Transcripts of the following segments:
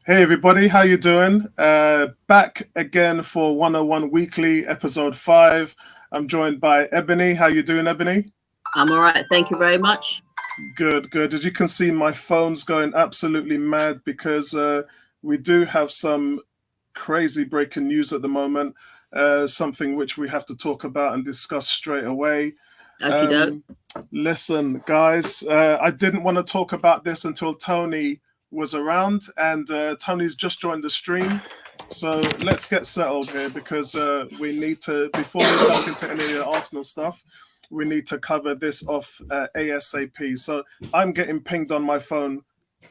Hey everybody, how you doing? Back again for 101 Weekly, episode 5. I'm joined by Ebony. How you doing, Ebony? I'm all right. Thank you very much. Good, good. As you can see, my phone's going absolutely mad because we do have some crazy breaking news at the moment. Something which we have to talk about and discuss straight away. Okie doke. Um, Listen, guys, I didn't want to talk about this until Tony was around, and Tony's just joined the stream. So let's get settled here because we need to, before we dunk into any of the Arsenal stuff, we need to cover this off ASAP. So I'm getting pinged on my phone.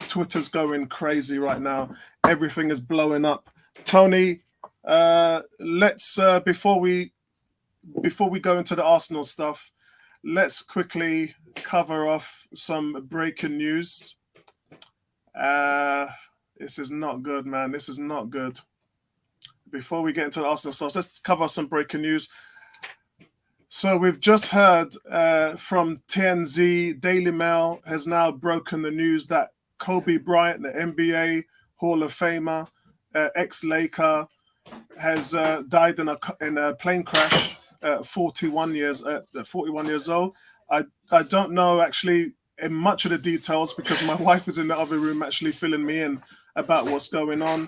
Twitter's going crazy right now. Everything is blowing up. Tony, let's before we go into the Arsenal stuff, let's quickly cover off some breaking news. This is not good, man. This is not good. Before we get into the Arsenal stuff, let's cover some breaking news. So we've just heard from TNZ, Daily Mail has now broken the news that Kobe Bryant, the NBA Hall of Famer, ex-Laker, has died in a plane crash at 41 years old. I don't know actually in much of the details because my wife is in the other room actually filling me in about what's going on.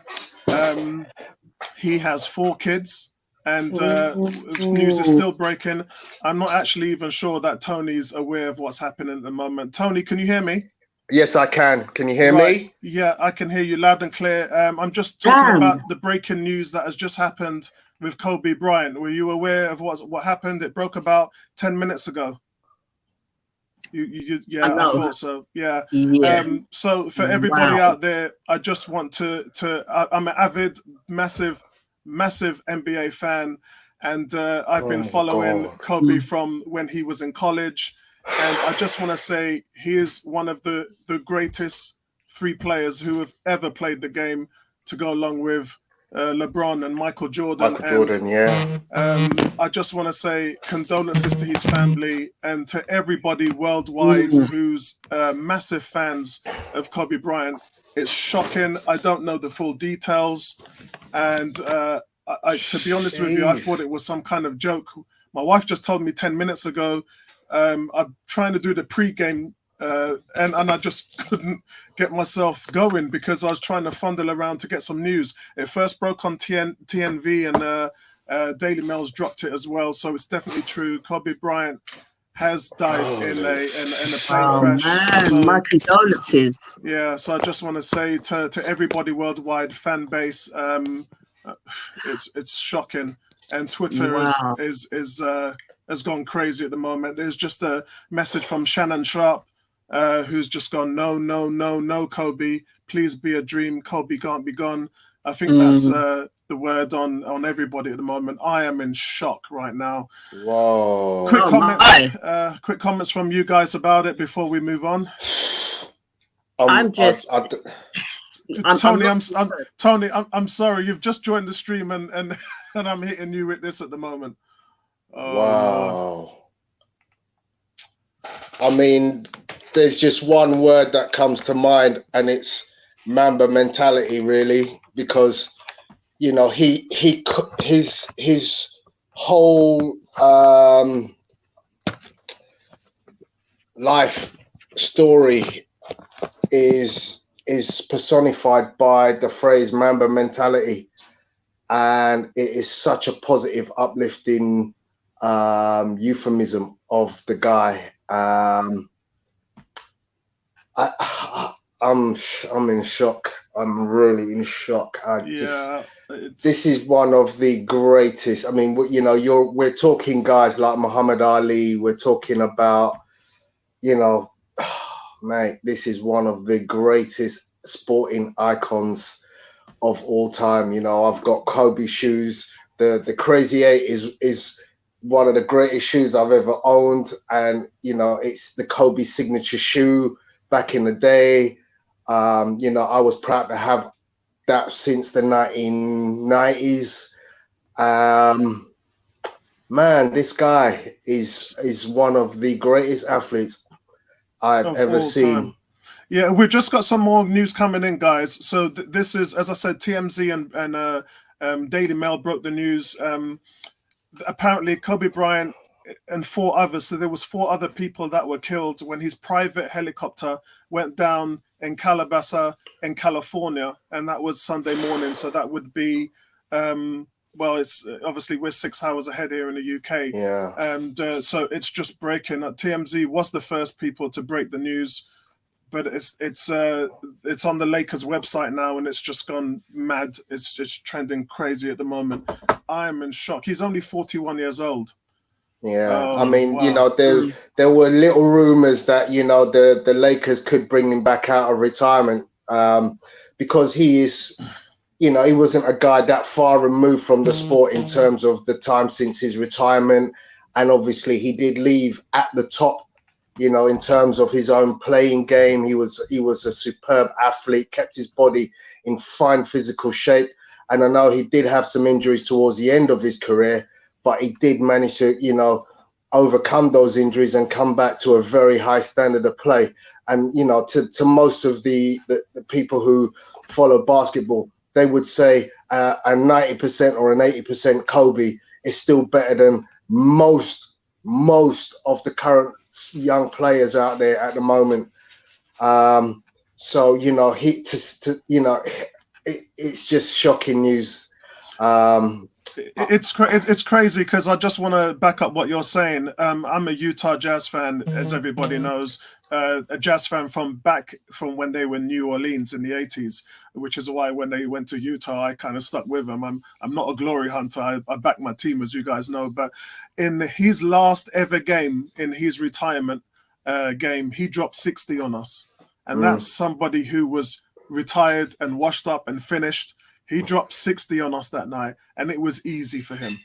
He has 4 kids, and news is still breaking. I'm not actually even sure that Tony's aware of what's happening at the moment. Tony, can you hear me? Yes, I can. Can you hear Right. me? Yeah, I can hear you loud and clear. I'm just talking about the breaking news that has just happened with Kobe Bryant. Were you aware of what happened? It broke about 10 minutes ago. Yeah, I thought so. Yeah. So for everybody out there, I just want to I'm an avid, massive NBA fan, and I've been following Kobe from when he was in college, and I just want to say he is one of the greatest 3 players who have ever played the game, to go along with LeBron and Michael Jordan. Yeah. I just want to say condolences to his family and to everybody worldwide who's massive fans of Kobe Bryant. It's shocking. I don't know the full details. And to be honest with you, I thought it was some kind of joke. My wife just told me 10 minutes ago, I'm trying to do the pre-game and I just couldn't get myself going because I was trying to fondle around to get some news. It first broke on TNV and Daily Mail's dropped it as well. So it's definitely true. Kobe Bryant has died in a plane crash. Man, so, my condolences. Yeah, so I just want to say to everybody worldwide, fan base, it's shocking, and Twitter is has gone crazy at the moment. There's just a message from Shannon Sharp, who's just gone, no, Kobe, please be a dream. Kobe can't be gone. I think that's the word on everybody at the moment. I am in shock right now. Whoa. Quick comments from you guys about it before we move on. Tony, I'm sorry. You've just joined the stream and I'm hitting you with this at the moment. Oh, wow. Lord. I mean, there's just one word that comes to mind, and it's Mamba mentality, really, because his whole life story is personified by the phrase Mamba mentality, and it is such a positive, uplifting euphemism of the guy. I'm in shock. I'm really in shock. This is one of the greatest. I mean, we're talking guys like Muhammad Ali. We're talking about, mate, this is one of the greatest sporting icons of all time. I've got Kobe shoes. The Crazy 8 is one of the greatest shoes I've ever owned, and it's the Kobe signature shoe back in the day. I was proud to have that since the 1990s. Man, this guy is one of the greatest athletes I've ever seen. Yeah, we've just got some more news coming in, guys. So this is, as I said, TMZ and Daily Mail broke the news. Apparently, Kobe Bryant and four others. So there was four other people that were killed when his private helicopter went down in Calabasas in California, and that was Sunday morning. So that would be, well, it's obviously we're 6 hours ahead here in the UK. Yeah. And so it's just breaking. TMZ was the first people to break the news, but it's on the Lakers website now, and it's just gone mad. It's just trending crazy at the moment. I'm in shock. He's only 41 years old. Yeah, Oh, I mean, wow. there were little rumors that the Lakers could bring him back out of retirement, because he is, he wasn't a guy that far removed from the sport in terms of the time since his retirement, and obviously he did leave at the top, in terms of his own playing game. He was a superb athlete, kept his body in fine physical shape, and I know he did have some injuries towards the end of his career, but he did manage to, overcome those injuries and come back to a very high standard of play. And, to most of the people who follow basketball, they would say a 90% or an 80% Kobe is still better than most of the current young players out there at the moment. So, it's just shocking news. It's crazy because I just want to back up what you're saying. I'm a Utah Jazz fan, as everybody knows, a Jazz fan from when they were in New Orleans in the 80s, which is why when they went to Utah, I kind of stuck with them. I'm not a glory hunter. I back my team, as you guys know. But in his last ever game, in his retirement game, he dropped 60 on us. And that's somebody who was retired and washed up and finished. He dropped 60 on us that night, and it was easy for him.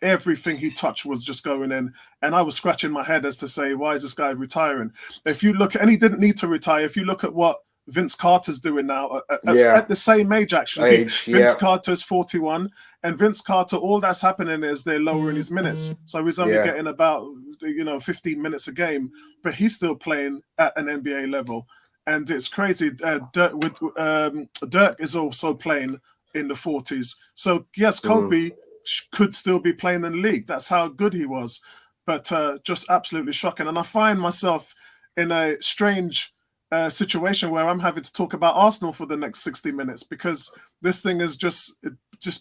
Everything he touched was just going in. And I was scratching my head as to say, why is this guy retiring? If you look, and he didn't need to retire. If you look at what Vince Carter's doing now, at the same age, actually. Vince Carter's 41, and Vince Carter, all that's happening is they're lowering his minutes. So he's only getting about, 15 minutes a game, but he's still playing at an NBA level. And it's crazy. Dirk is also playing in the 40s. So yes, Kobe could still be playing in the league. That's how good he was. But just absolutely shocking. And I find myself in a strange situation where I'm having to talk about Arsenal for the next 60 minutes because this thing is just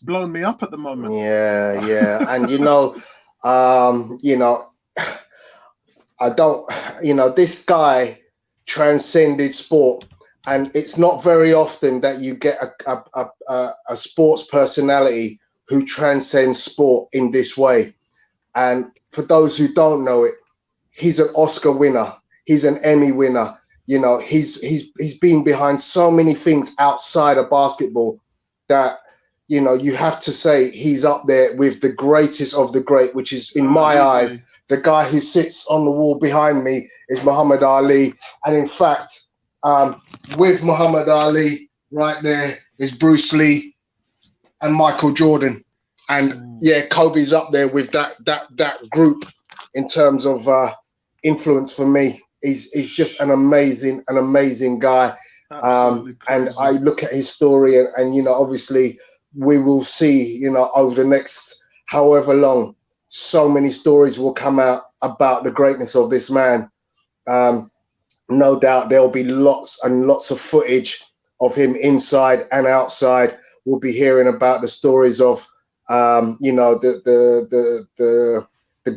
blown me up at the moment. Yeah. And I don't, this guy transcended sport. And it's not very often that you get a sports personality who transcends sport in this way. And for those who don't know it, he's an Oscar winner. He's an Emmy winner. He's been behind so many things outside of basketball that, you have to say he's up there with the greatest of the great, which is, in my eyes, the guy who sits on the wall behind me is Muhammad Ali. And in fact, with Muhammad Ali right there is Bruce Lee and Michael Jordan, and Kobe's up there with that group in terms of influence for me. He's just an amazing guy, and I look at his story and obviously we will see over the next however long, so many stories will come out about the greatness of this man. No doubt there'll be lots and lots of footage of him inside and outside. We'll be hearing about the stories of, the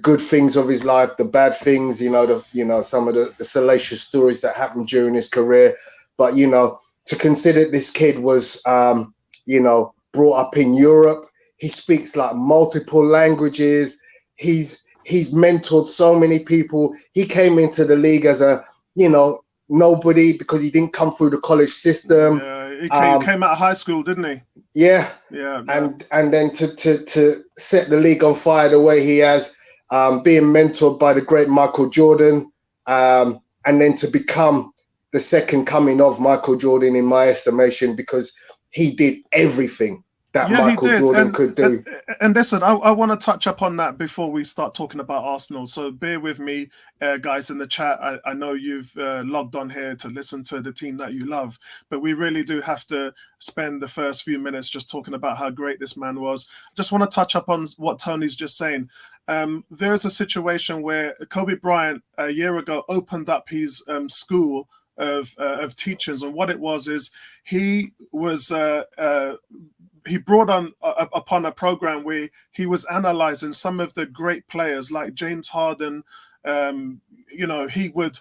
good things of his life, the bad things, some of the salacious stories that happened during his career. But, to consider this kid was, brought up in Europe. He speaks like multiple languages. He's mentored so many people. He came into the league as a, nobody because he didn't come through the college system. He came out of high school, didn't he? Yeah. And then to set the league on fire the way he has, being mentored by the great Michael Jordan, and then to become the second coming of Michael Jordan in my estimation, because he did everything. that Yeah, he Michael did. Jordan could do. And listen, I want to touch up on that before we start talking about Arsenal. So bear with me, guys, in the chat. I know you've logged on here to listen to the team that you love, but we really do have to spend the first few minutes just talking about how great this man was. Just want to touch up on what Tony's just saying. There's a situation where Kobe Bryant a year ago opened up his school of teachers, and what it was is he was he brought on upon a program where he was analyzing some of the great players like James Harden. He would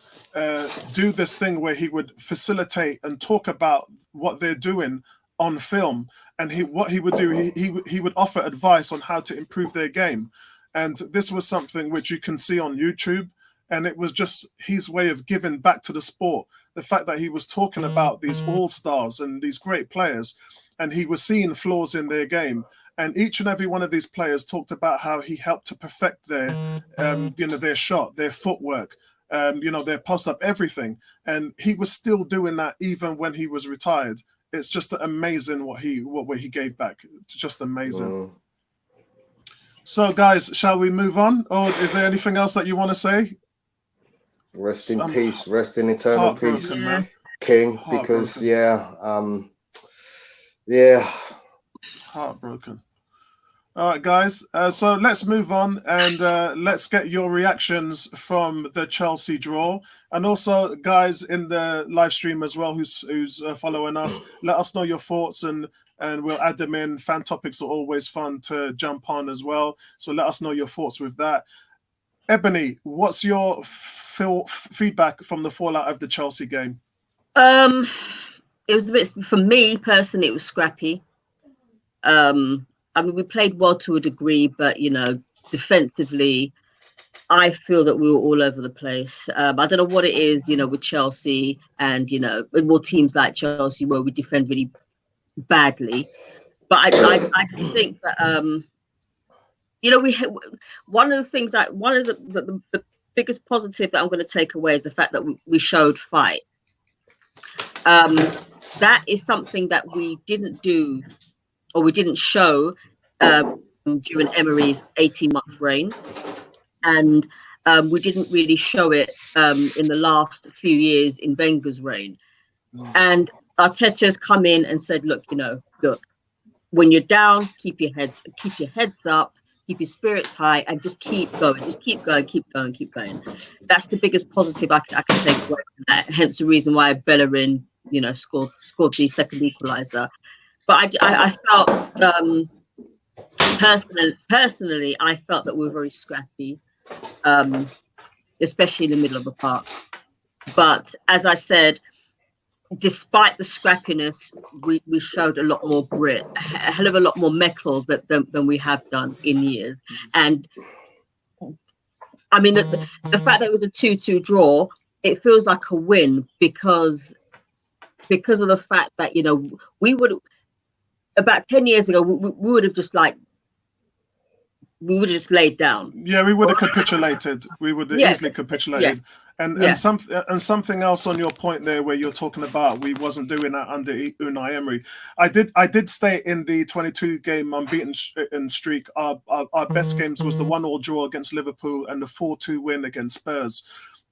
do this thing where he would facilitate and talk about what they're doing on film, and what he would do, he would offer advice on how to improve their game. And this was something which you can see on YouTube, and it was just his way of giving back to the sport. The fact that he was talking about these all-stars and these great players, and he was seeing flaws in their game. And each and every one of these players talked about how he helped to perfect their shot, their footwork, their post-up, everything. And he was still doing that even when he was retired. It's just amazing what he gave back. It's just amazing. So, guys, shall we move on? Or is there anything else that you want to say? Rest in peace. Rest in eternal peace, man. King. Because, heartbroken. All right, guys. So let's move on and let's get your reactions from the Chelsea draw, and also, guys, in the live stream as well, who's following us. Let us know your thoughts, and we'll add them in. Fan topics are always fun to jump on as well. So let us know your thoughts with that. Ebony, what's your feedback from the fallout of the Chelsea game? It was a bit, for me personally, it was scrappy. We played well to a degree, but defensively, I feel that we were all over the place. I don't know what it is, with Chelsea and with more teams like Chelsea where we defend really badly. But I just think that one of the biggest positive that I'm going to take away is the fact that we showed fight. That is something that we didn't do, or we didn't show during Emery's 18-month reign, and we didn't really show it in the last few years in Wenger's reign. And Arteta's come in and said, look, when you're down, keep your heads up, keep your spirits high, and just keep going. That's the biggest positive I can take away from that. Hence the reason why Bellerin, scored the second equaliser. But I felt personally, I felt that we were very scrappy, especially in the middle of the park. But as I said, despite the scrappiness, we showed a lot more grit, a hell of a lot more mettle than we have done in years. And I mean, the fact that it was a 2-2 draw, it feels like a win because of the fact that we would, about 10 years ago, we would have just laid down. Yeah, we would have capitulated. We would have easily capitulated. Yeah. And something else on your point there, where you're talking about we wasn't doing that under Unai Emery. I did state in the 22-game unbeaten streak, our best games was the 1-1 draw against Liverpool and the 4-2 win against Spurs.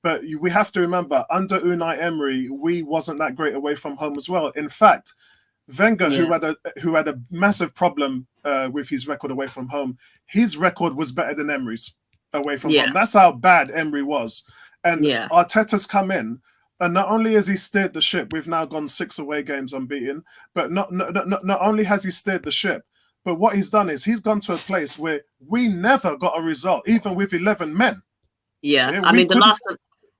But we have to remember, under Unai Emery, we wasn't that great away from home as well. In fact, Wenger, who had a massive problem with his record away from home, his record was better than Emery's away from home. That's how bad Emery was. And Arteta's come in, and not only has he steered the ship, we've now gone 6 away games unbeaten, but not only has he steered the ship, but what he's done is he's gone to a place where we never got a result, even with 11 men. Yeah, I mean,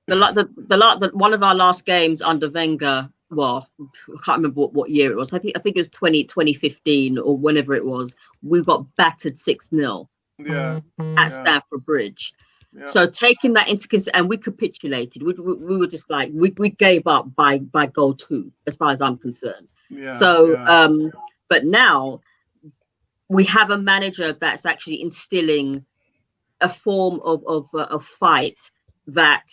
one of our last games under Wenger, well, I can't remember what year it was. I think it was 2015 or whenever it was. We got battered 6-0 at Stamford Bridge. Yeah. So taking that into consideration, and we capitulated. We were just like we gave up by goal 2, as far as I'm concerned. But now we have a manager that's actually instilling a form of fight that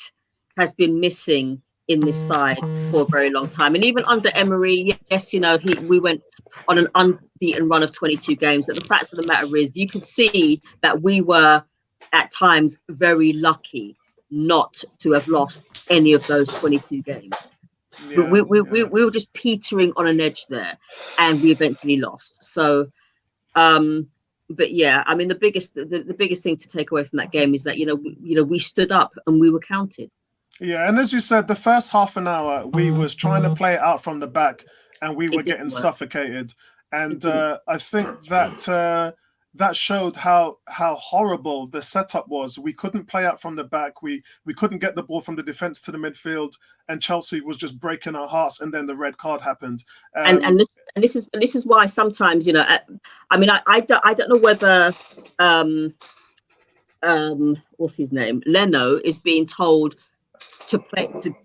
has been missing in this side for a very long time. And even under Emery, yes, you know, we went on an unbeaten run of 22 games. But the fact of the matter is, you could see that we were at times very lucky not to have lost any of those 22 games. Yeah, we were just petering on an edge there, and we eventually lost. So, but yeah, I mean, the biggest thing to take away from that game is that we stood up and we were counted. Yeah, and as you said, the first half an hour we was trying to play it out from the back, and we were getting suffocated. And I think that that showed how horrible the setup was. We couldn't play out from the back. We couldn't get the ball from the defense to the midfield, and Chelsea was just breaking our hearts. And then the red card happened. And this is why sometimes, you know, I mean, I don't know whether what's his name, Leno, is being told to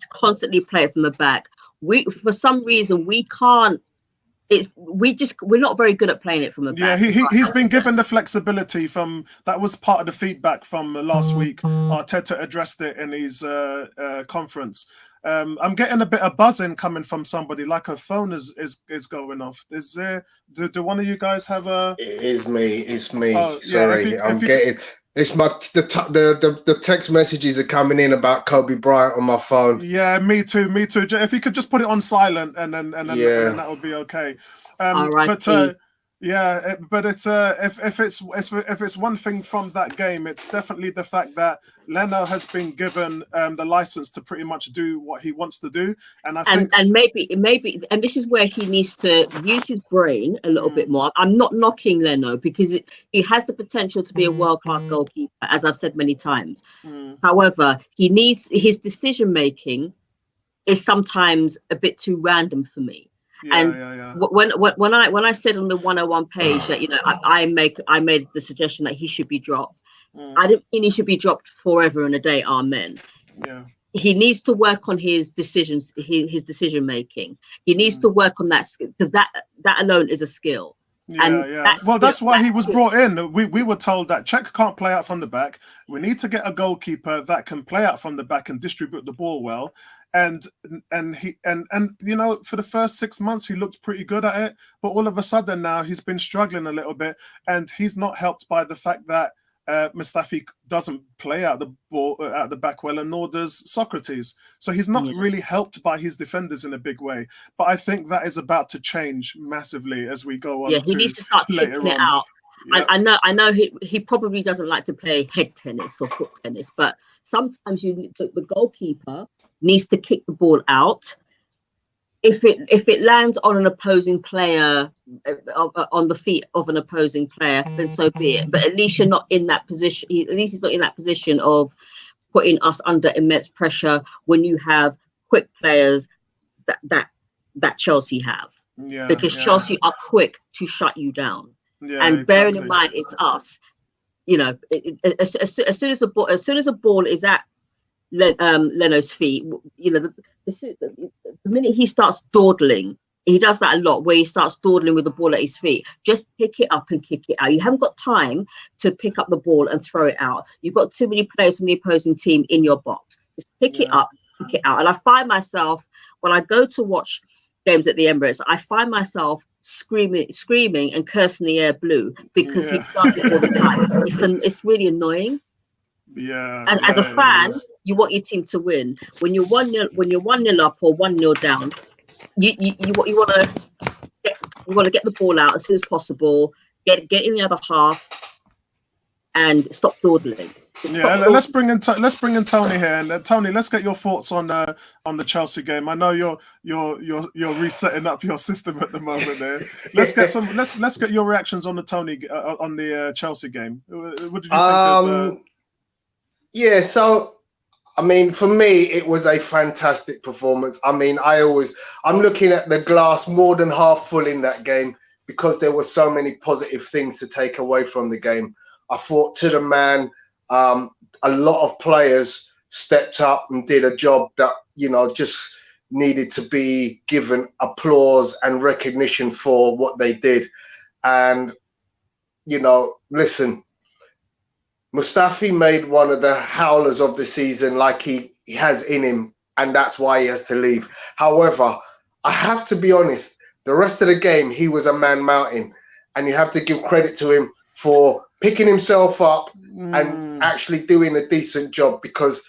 constantly play from the back. For some reason we can't. We're not very good at playing it from the back. Yeah, he's been given the flexibility that was part of the feedback from last week. Arteta addressed it in his conference. I'm getting a bit of buzzing coming from somebody, like her phone is going off. Is there? Do one of you guys have a? It is me. It's me. Oh, Sorry, yeah, I'm getting. It's the text messages are coming in about Kobe Bryant on my phone. Yeah, me too. If you could just put it on silent, and then that would be okay. But yeah, but it's if it's one thing from that game, it's definitely the fact that Leno has been given the license to pretty much do what he wants to do, and I think maybe, and this is where he needs to use his brain a little bit more. I'm not knocking Leno because he has the potential to be a world-class goalkeeper, as I've said many times. However, his decision making is sometimes a bit too random for me. When I said on the 101 page that, you know, I made the suggestion that he should be dropped. I didn't mean he should be dropped forever and a day. Amen. Yeah. He needs to work on his decisions, his decision making. He needs to work on that skill, because that alone is a skill. That's why he was brought in. We were told that Czech can't play out from the back. We need to get a goalkeeper that can play out from the back and distribute the ball well. And you know, for the first 6 months he looked pretty good at it, but all of a sudden now he's been struggling a little bit, and he's not helped by the fact that Mustafi doesn't play out the ball at the back well, and nor does Socrates. So he's not really helped by his defenders in a big way. But I think that is about to change massively as we go on. Yeah, he needs to start kicking it out. Yeah. I know he probably doesn't like to play head tennis or foot tennis, but sometimes the goalkeeper needs to kick the ball out. If it lands on an opposing player, on the feet of an opposing player, then so be it. But at least you're not in that position. At least he's not in that position of putting us under immense pressure when you have quick players that Chelsea have. Yeah, because Chelsea are quick to shut you down. Yeah, and bearing in mind it's us, you know, as soon as the ball is at Leno's feet, you know, the minute he starts dawdling, he does that a lot, where he starts dawdling with the ball at his feet. Just pick it up and kick it out. You haven't got time to pick up the ball and throw it out. You've got too many players from the opposing team in your box. Just pick it up, kick it out. And I find myself, when I go to watch games at the Emirates, I find myself screaming and cursing the air blue, because he does it all the time. It's really annoying. Yeah. As a fan, you want your team to win. When you're 1-0 up or 1-0 down, you want to get the ball out as soon as possible. Get in the other half and stop dawdling. Let's bring in Tony here, and Tony, let's get your thoughts on the Chelsea game. I know you're resetting up your system at the moment there. Let's get your reactions on the Chelsea game. What did you think of? Yeah, so I mean, for me, it was a fantastic performance. I mean, I'm looking at the glass more than half full in that game, because there were so many positive things to take away from the game. I thought, to the man, a lot of players stepped up and did a job that, you know, just needed to be given applause and recognition for what they did. And, you know, listen, Mustafi made one of the howlers of the season, like he has in him and that's why he has to leave. However, I have to be honest, the rest of the game, he was a man mountain, and you have to give credit to him for picking himself up and actually doing a decent job, because,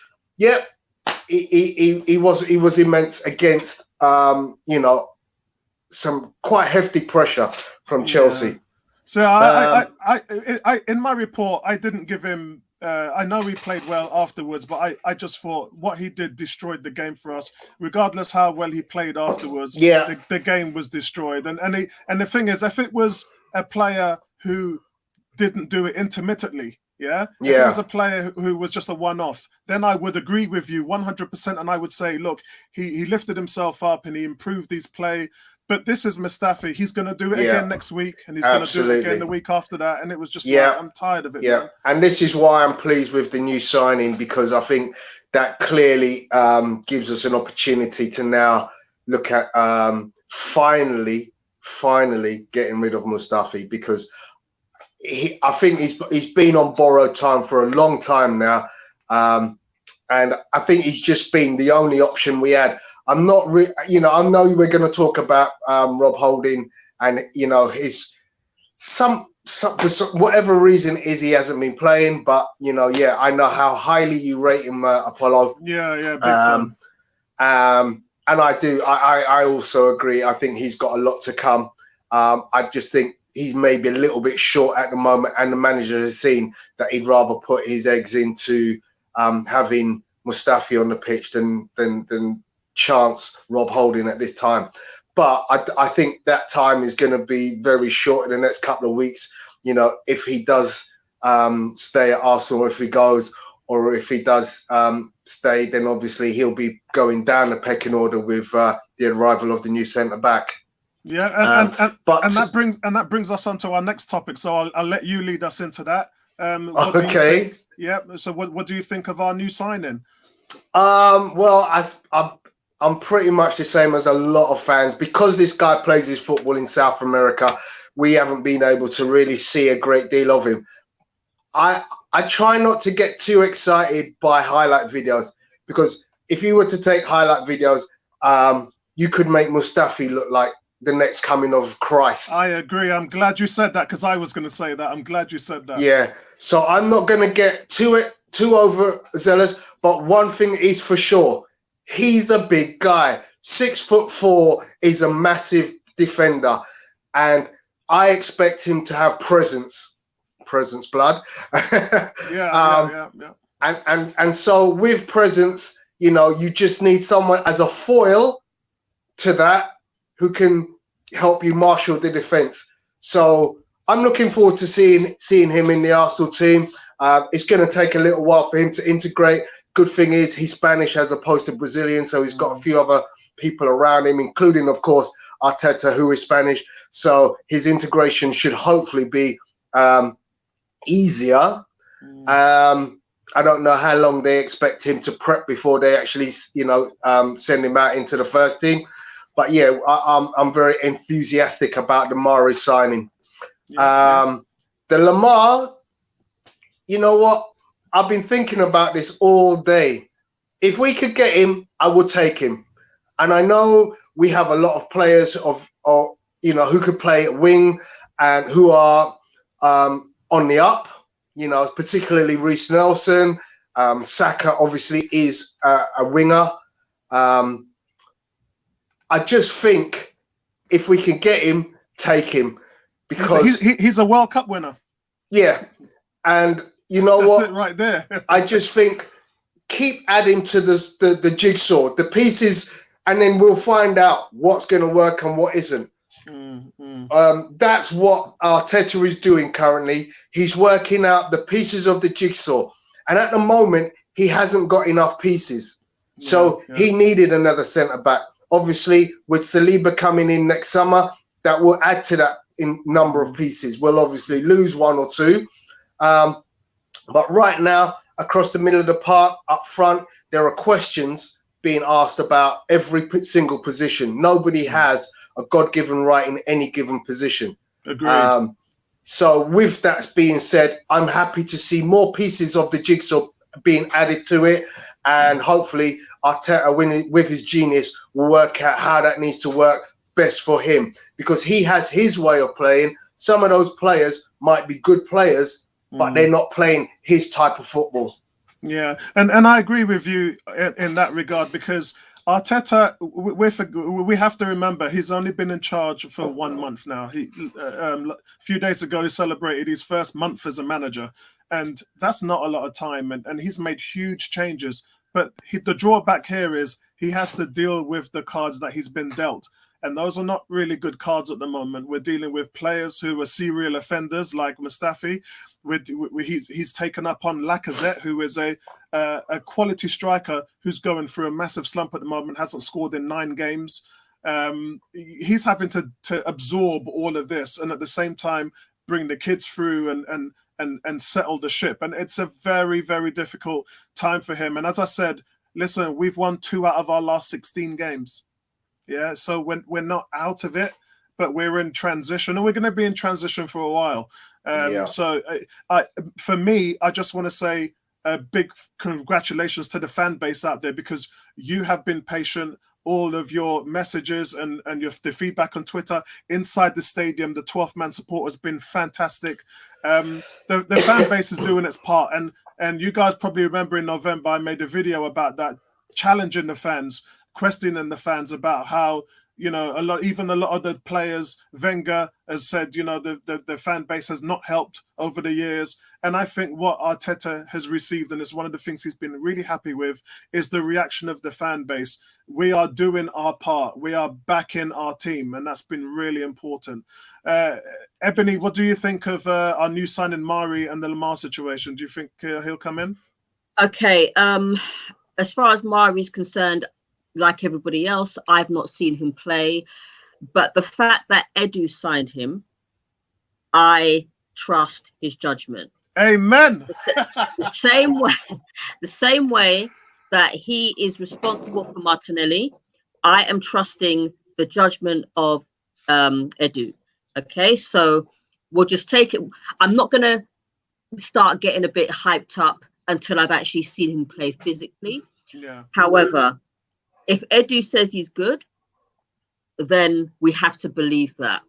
he was immense against, some quite hefty pressure from Chelsea. So I in my report, I didn't give him. I know he played well afterwards, but I just thought what he did destroyed the game for us. Regardless how well he played afterwards, the game was destroyed. And the thing is, if it was a player who didn't do it intermittently, if it was a player who was just a one-off, then I would agree with you 100%, and I would say, look, he lifted himself up and he improved his play. But this is Mustafi. He's going to do it again next week, and he's going to do it again the week after that. And it was just like, I'm tired of it. Man. And this is why I'm pleased with the new signing, because I think that clearly gives us an opportunity to now look at finally getting rid of Mustafi, because I think he's been on borrowed time for a long time now. And I think he's just been the only option we had. I'm not, I know we're going to talk about Rob Holding and, his for whatever reason is he hasn't been playing, but I know how highly you rate him, Apollo. Big time. And I also agree. I think he's got a lot to come. I just think he's maybe a little bit short at the moment, and the manager has seen that he'd rather put his eggs into having Mustafi on the pitch than chance Rob Holding at this time. But I think that time is going to be very short in the next couple of weeks. If he does stay at Arsenal, if he goes, or if he does stay, then obviously he'll be going down the pecking order with the arrival of the new centre back. Yeah, and that brings us on to our next topic. So I'll let you lead us into that. Okay. So what do you think of our new signing? Well, I'm pretty much the same as a lot of fans. Because this guy plays his football in South America, we haven't been able to really see a great deal of him. I try not to get too excited by highlight videos, because if you were to take highlight videos, you could make Mustafi look like the next coming of Christ. I agree. I'm glad you said that, because I was going to say that. I'm glad you said that. Yeah. So I'm not going to get too overzealous, but one thing is for sure. He's a big guy. 6'4" is a massive defender, and I expect him to have presence, blood. Yeah. And so with presence, you just need someone as a foil to that who can help you marshal the defense. So I'm looking forward to seeing him in the Arsenal team. It's going to take a little while for him to integrate. Good thing is he's Spanish as opposed to Brazilian, so he's got a few other people around him, including, of course, Arteta, who is Spanish. So his integration should hopefully be easier. I don't know how long they expect him to prep before they actually, send him out into the first team. But yeah, I'm very enthusiastic about the Mari signing. The Lemar, you know what? I've been thinking about this all day. If we could get him, I would take him. And I know we have a lot of players who could play at wing and who are on the up. Particularly Reece Nelson. Saka obviously is a winger. I just think if we can get him, take him, because he's a World Cup winner. Yeah, and you know That's what? It right there. I just think keep adding to the jigsaw, the pieces, and then we'll find out what's going to work and what isn't. That's what Arteta is doing currently. He's working out the pieces of the jigsaw, and at the moment he hasn't got enough pieces. So he needed another centre back. Obviously, with Saliba coming in next summer, that will add to that in number of pieces. We'll obviously lose one or two. But right now, across the middle of the park, up front, there are questions being asked about every single position. Nobody has a God-given right in any given position. Agreed. So with that being said, I'm happy to see more pieces of the jigsaw being added to it. and hopefully Arteta, with his genius, will work out how that needs to work best for him, because he has his way of playing. Some of those players might be good players, but they're not playing his type of football. Yeah, and I agree with you in that regard, because Arteta, we have to remember, he's only been in charge for 1 month now. He a few days ago he celebrated his first month as a manager, and that's not a lot of time. And he's made huge changes. But the drawback here is he has to deal with the cards that he's been dealt, and those are not really good cards at the moment. We're dealing with players who are serial offenders like Mustafi. He's taken up on Lacazette, who is a quality striker who's going through a massive slump at the moment, hasn't scored in 9 games. He's having to absorb all of this, and at the same time bring the kids through and settle the ship. And it's a very, very difficult time for him. And as I said, listen, we've won 2 out of our last 16 games. Yeah, so we're not out of it, but we're in transition, and we're going to be in transition for a while. So for me, I just want to say a big congratulations to the fan base out there, because you have been patient. All of your messages and the feedback on Twitter inside the stadium, the 12th man support has been fantastic. The fan base is doing its part, and you guys probably remember in November I made a video about that, challenging the fans, questioning the fans about how, you know, a lot of the players, Wenger has said, you know, the fan base has not helped over the years. And I think what Arteta has received, and it's one of the things he's been really happy with, is the reaction of the fan base. We are doing our part. We are backing our team, and that's been really important. Ebony, what do you think of our new signing Mari and the Lemar situation? Do you think he'll come in? Okay. As far as Mari's concerned, like everybody else, I've not seen him play, but the fact that Edu signed him, I trust his judgment. Amen. The same way that he is responsible for Martinelli, I am trusting the judgment of Edu. Okay, so we'll just take it. I'm not gonna start getting a bit hyped up until I've actually seen him play physically. Yeah. However, if Edu says he's good, then we have to believe that.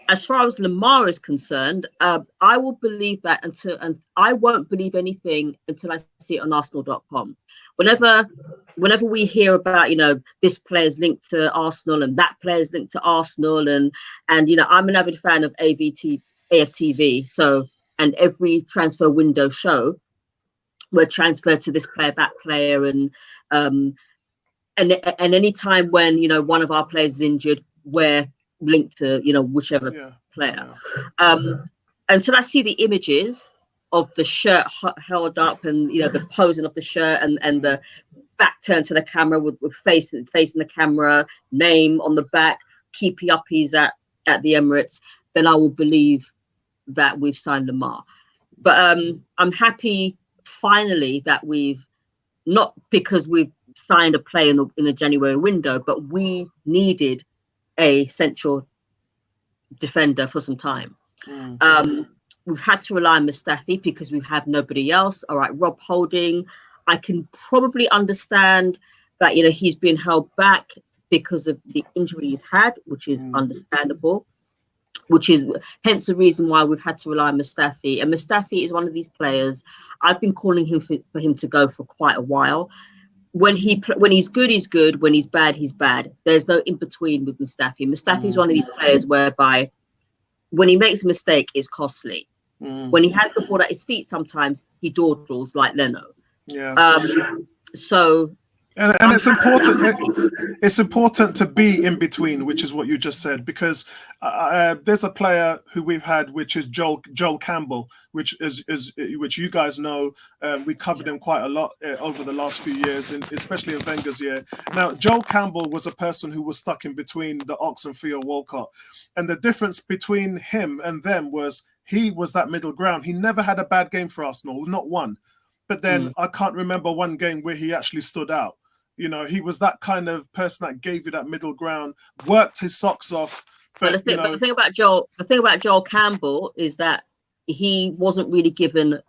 As far as Lemar is concerned, I will believe that and I won't believe anything until I see it on Arsenal.com. Whenever we hear about, you know, this player's linked to Arsenal and that player's linked to Arsenal, and you know, I'm an avid fan of AFTV, so, and every transfer window show, we're transferred to this player, that player, and any time when, you know, one of our players is injured, we're linked to, you know, whichever player. Until I see the images of the shirt held up, and, you know, the posing of the shirt, and the back turned to the camera with facing the camera, name on the back, keepy uppies at the Emirates, then I will believe that we've signed Lemar. But I'm happy finally that we've, not because we've signed a player in the January window, but we needed a central defender for some time. We've had to rely on Mustafi because we have nobody else. All right, Rob Holding, I can probably understand that, you know, he's been held back because of the injury he's had, which is understandable, which is hence the reason why we've had to rely on Mustafi. And Mustafi is one of these players, I've been calling him for him to go for quite a while. When he's good, he's good. When he's bad, he's bad. There's no in between with Mustafi. Mustafi is one of these players whereby when he makes a mistake, it's costly. When he has the ball at his feet, sometimes he dawdles like Leno. So. And it's important. It's important to be in between, which is what you just said, because there's a player who we've had, which is Joel Campbell, which you guys know. We covered him quite a lot over the last few years, and especially in Wenger's year. Now, Joel Campbell was a person who was stuck in between the Ox and Theo Walcott, and the difference between him and them was he was that middle ground. He never had a bad game for Arsenal, not one. But then I can't remember one game where he actually stood out. You know, he was that kind of person that gave you that middle ground, worked his socks off. But the thing about Joel Campbell is that he wasn't really given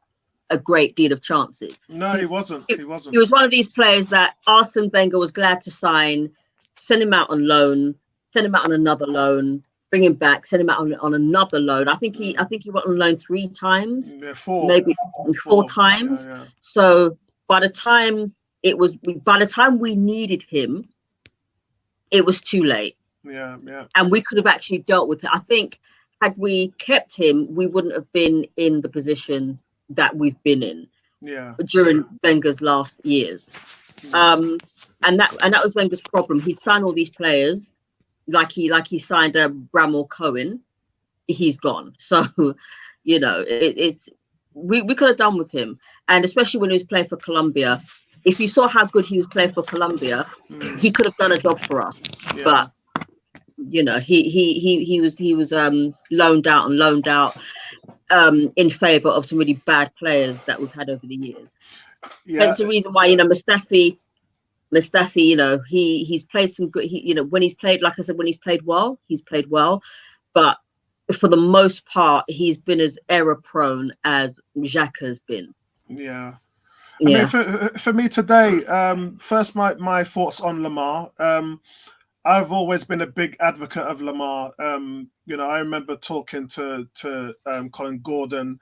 a great deal of chances. No, he wasn't. He wasn't. He was one of these players that Arsene Wenger was glad to sign, send him out on loan, send him out on another loan, bring him back, send him out on another loan. I think he went on loan 3 times, Yeah, 4, maybe 4 times. Yeah. So by the time we needed him, it was too late. Yeah. And we could have actually dealt with it. I think had we kept him, we wouldn't have been in the position that we've been in. Yeah. During Wenger's last years. And that was Wenger's problem. He'd sign all these players, like he signed Bramall Cohen. He's gone. So, you know, we could have done with him. And especially when he was playing for Colombia, if you saw how good he was playing for Colombia, he could have done a job for us. Yeah. But you know, he was loaned out in favour of some really bad players that we've had over the years. Yeah. That's the reason why, you know, Mustafi, you know, he's played some good. You know, when he's played, like I said, when he's played well, but for the most part, he's been as error prone as Xhaka has been. Yeah. I mean, for me today, first my thoughts on Lemar. I've always been a big advocate of Lemar. You know, I remember talking to Colin Gordon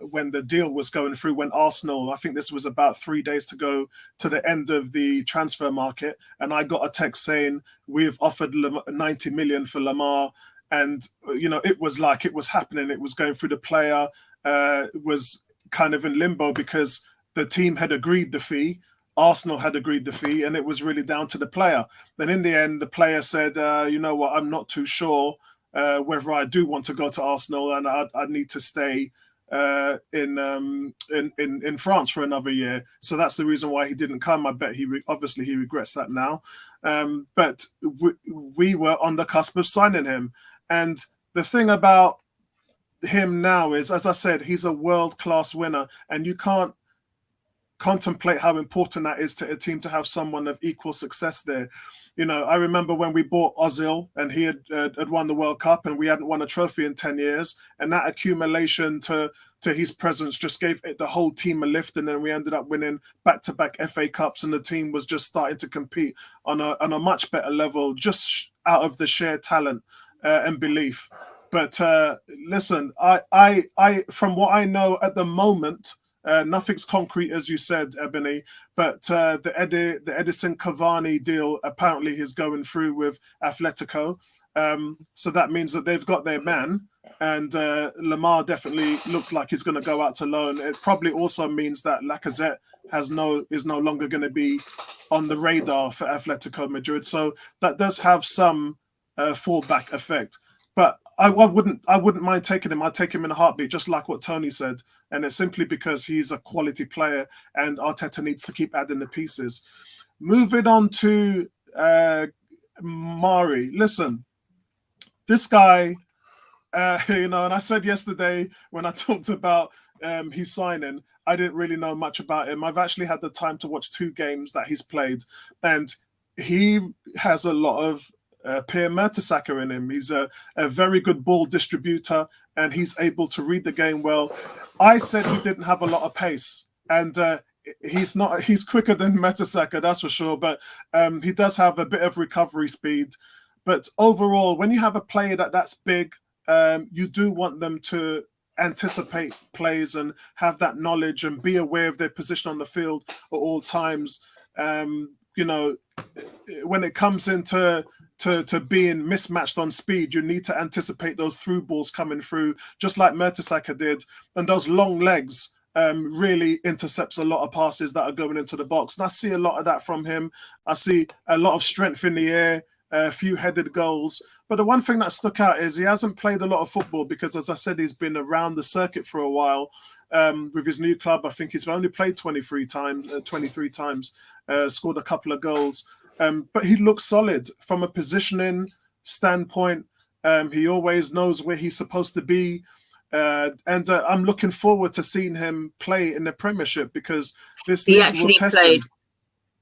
when the deal was going through, when Arsenal, I think this was about 3 days to go to the end of the transfer market, and I got a text saying, we've offered 90 million for Lemar. And, you know, it was like it was happening. It was going through the player, was kind of in limbo because the team had agreed the fee. Arsenal had agreed the fee, and it was really down to the player. Then in the end, the player said, you know what, I'm not too sure whether I do want to go to Arsenal, and I need to stay in France for another year. So that's the reason why he didn't come. I bet he regrets that now. But we were on the cusp of signing him. And the thing about him now is, as I said, he's a world-class winner, and you can't contemplate how important that is to a team to have someone of equal success there. You know, I remember when we bought Ozil and he had won the World Cup and we hadn't won a trophy in 10 years. And that accumulation to his presence just gave the whole team a lift. And then we ended up winning back-to-back FA Cups, and the team was just starting to compete on a much better level, just out of the sheer talent and belief. But listen, I from what I know at the moment, nothing's concrete, as you said, Ebony, but the Edison Cavani deal apparently is going through with Atletico. So that means that they've got their man, and Lemar definitely looks like he's going to go out to loan. It probably also means that Lacazette is no longer going to be on the radar for Atletico Madrid. So that does have some fallback effect. But I wouldn't mind taking him. I'd take him in a heartbeat, just like what Tony said. And it's simply because he's a quality player and Arteta needs to keep adding the pieces. Moving on to Mari. Listen, this guy, you know, and I said yesterday when I talked about his signing, I didn't really know much about him. I've actually had the time to watch 2 games that he's played, and he has a lot of Pierre Mertesacker in him. He's a very good ball distributor, and he's able to read the game well. I said he didn't have a lot of pace, and he's not. He's quicker than Mertesacker, that's for sure, but he does have a bit of recovery speed. But overall, when you have a player that's big, you do want them to anticipate plays and have that knowledge and be aware of their position on the field at all times. You know, when it comes into to being mismatched on speed, you need to anticipate those through balls coming through, just like Mertesacker did. And those long legs really intercepts a lot of passes that are going into the box. And I see a lot of that from him. I see a lot of strength in the air, a few headed goals. But the one thing that stuck out is he hasn't played a lot of football because, as I said, he's been around the circuit for a while. With his new club, I think he's only played 23 times, scored a couple of goals. But he looks solid from a positioning standpoint. He always knows where he's supposed to be. And I'm looking forward to seeing him play in the Premiership because this league will test him.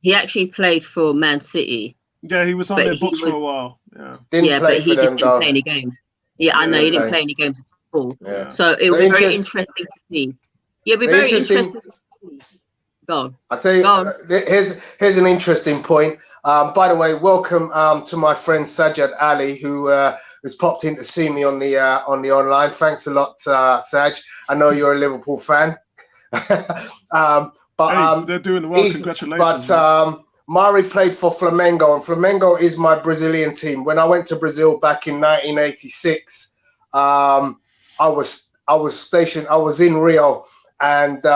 He actually played for Man City. Yeah, he was on their books for a while. Yeah, but he just didn't play any games. Yeah, I know he didn't play any games at all. Yeah. So it was very interesting to see. Yeah, it'll be The very interesting- interesting to see. Go on. I'll tell you, here's an interesting point. By the way, welcome to my friend Sajad Ali, who has popped in to see me on the online. Thanks a lot, Saj. I know you're a Liverpool fan. They're doing well. Congratulations. But Mari played for Flamengo, and Flamengo is my Brazilian team. When I went to Brazil back in 1986, I was stationed. I was in Rio, and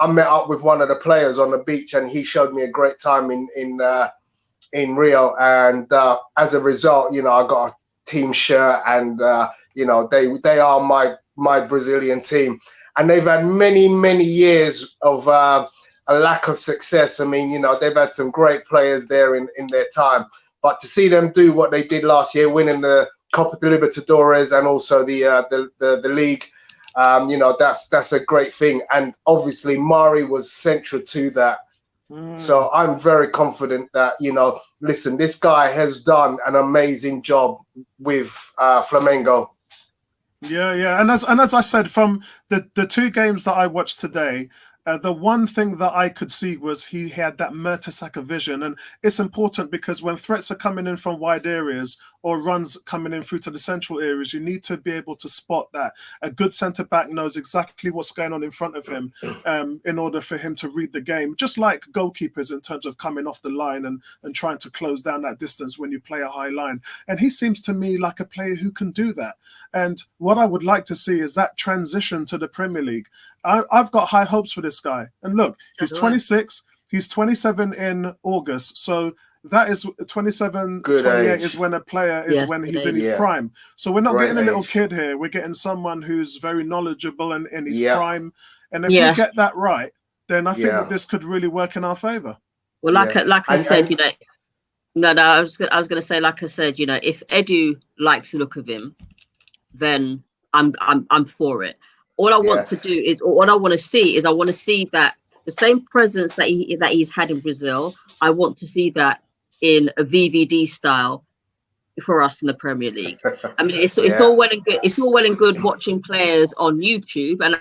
I met up with one of the players on the beach, and he showed me a great time in Rio. And as a result, I got a team shirt, and they are my Brazilian team, and they've had many years of a lack of success. I mean, they've had some great players there in their time, but to see them do what they did last year, winning the Copa de Libertadores and also the league. That's a great thing, and obviously Mari was central to that. So I'm very confident that listen, this guy has done an amazing job with Flamengo. Yeah, and as I said, from the two games that I watched today, the one thing that I could see was he had that Mertesacker vision, and it's important because when threats are coming in from wide areas or runs coming in through to the central areas, you need to be able to spot that. A good centre-back knows exactly what's going on in front of him in order for him to read the game, just like goalkeepers in terms of coming off the line and trying to close down that distance when you play a high line. And he seems to me like a player who can do that. And what I would like to see is that transition to the Premier League. I've got high hopes for this guy. And look, he's 26. He's 27 in August. So that is 27, Good 28 age. is when a player is when he's in his prime. So we're not Great getting a little age. kid here. We're getting someone who's very knowledgeable and in his prime. And if Yeah. we get that right, then I think that this could really work in our favor. Well, I said, I was going to say, like I said, if Edu likes the look of him, then I'm for it. All I want to do is, or what I want to see is, I want to see that the same presence that he's had in Brazil. I want to see that in a VVD style for us in the Premier League. I mean, it's all well and good. It's all well and good watching players on YouTube, and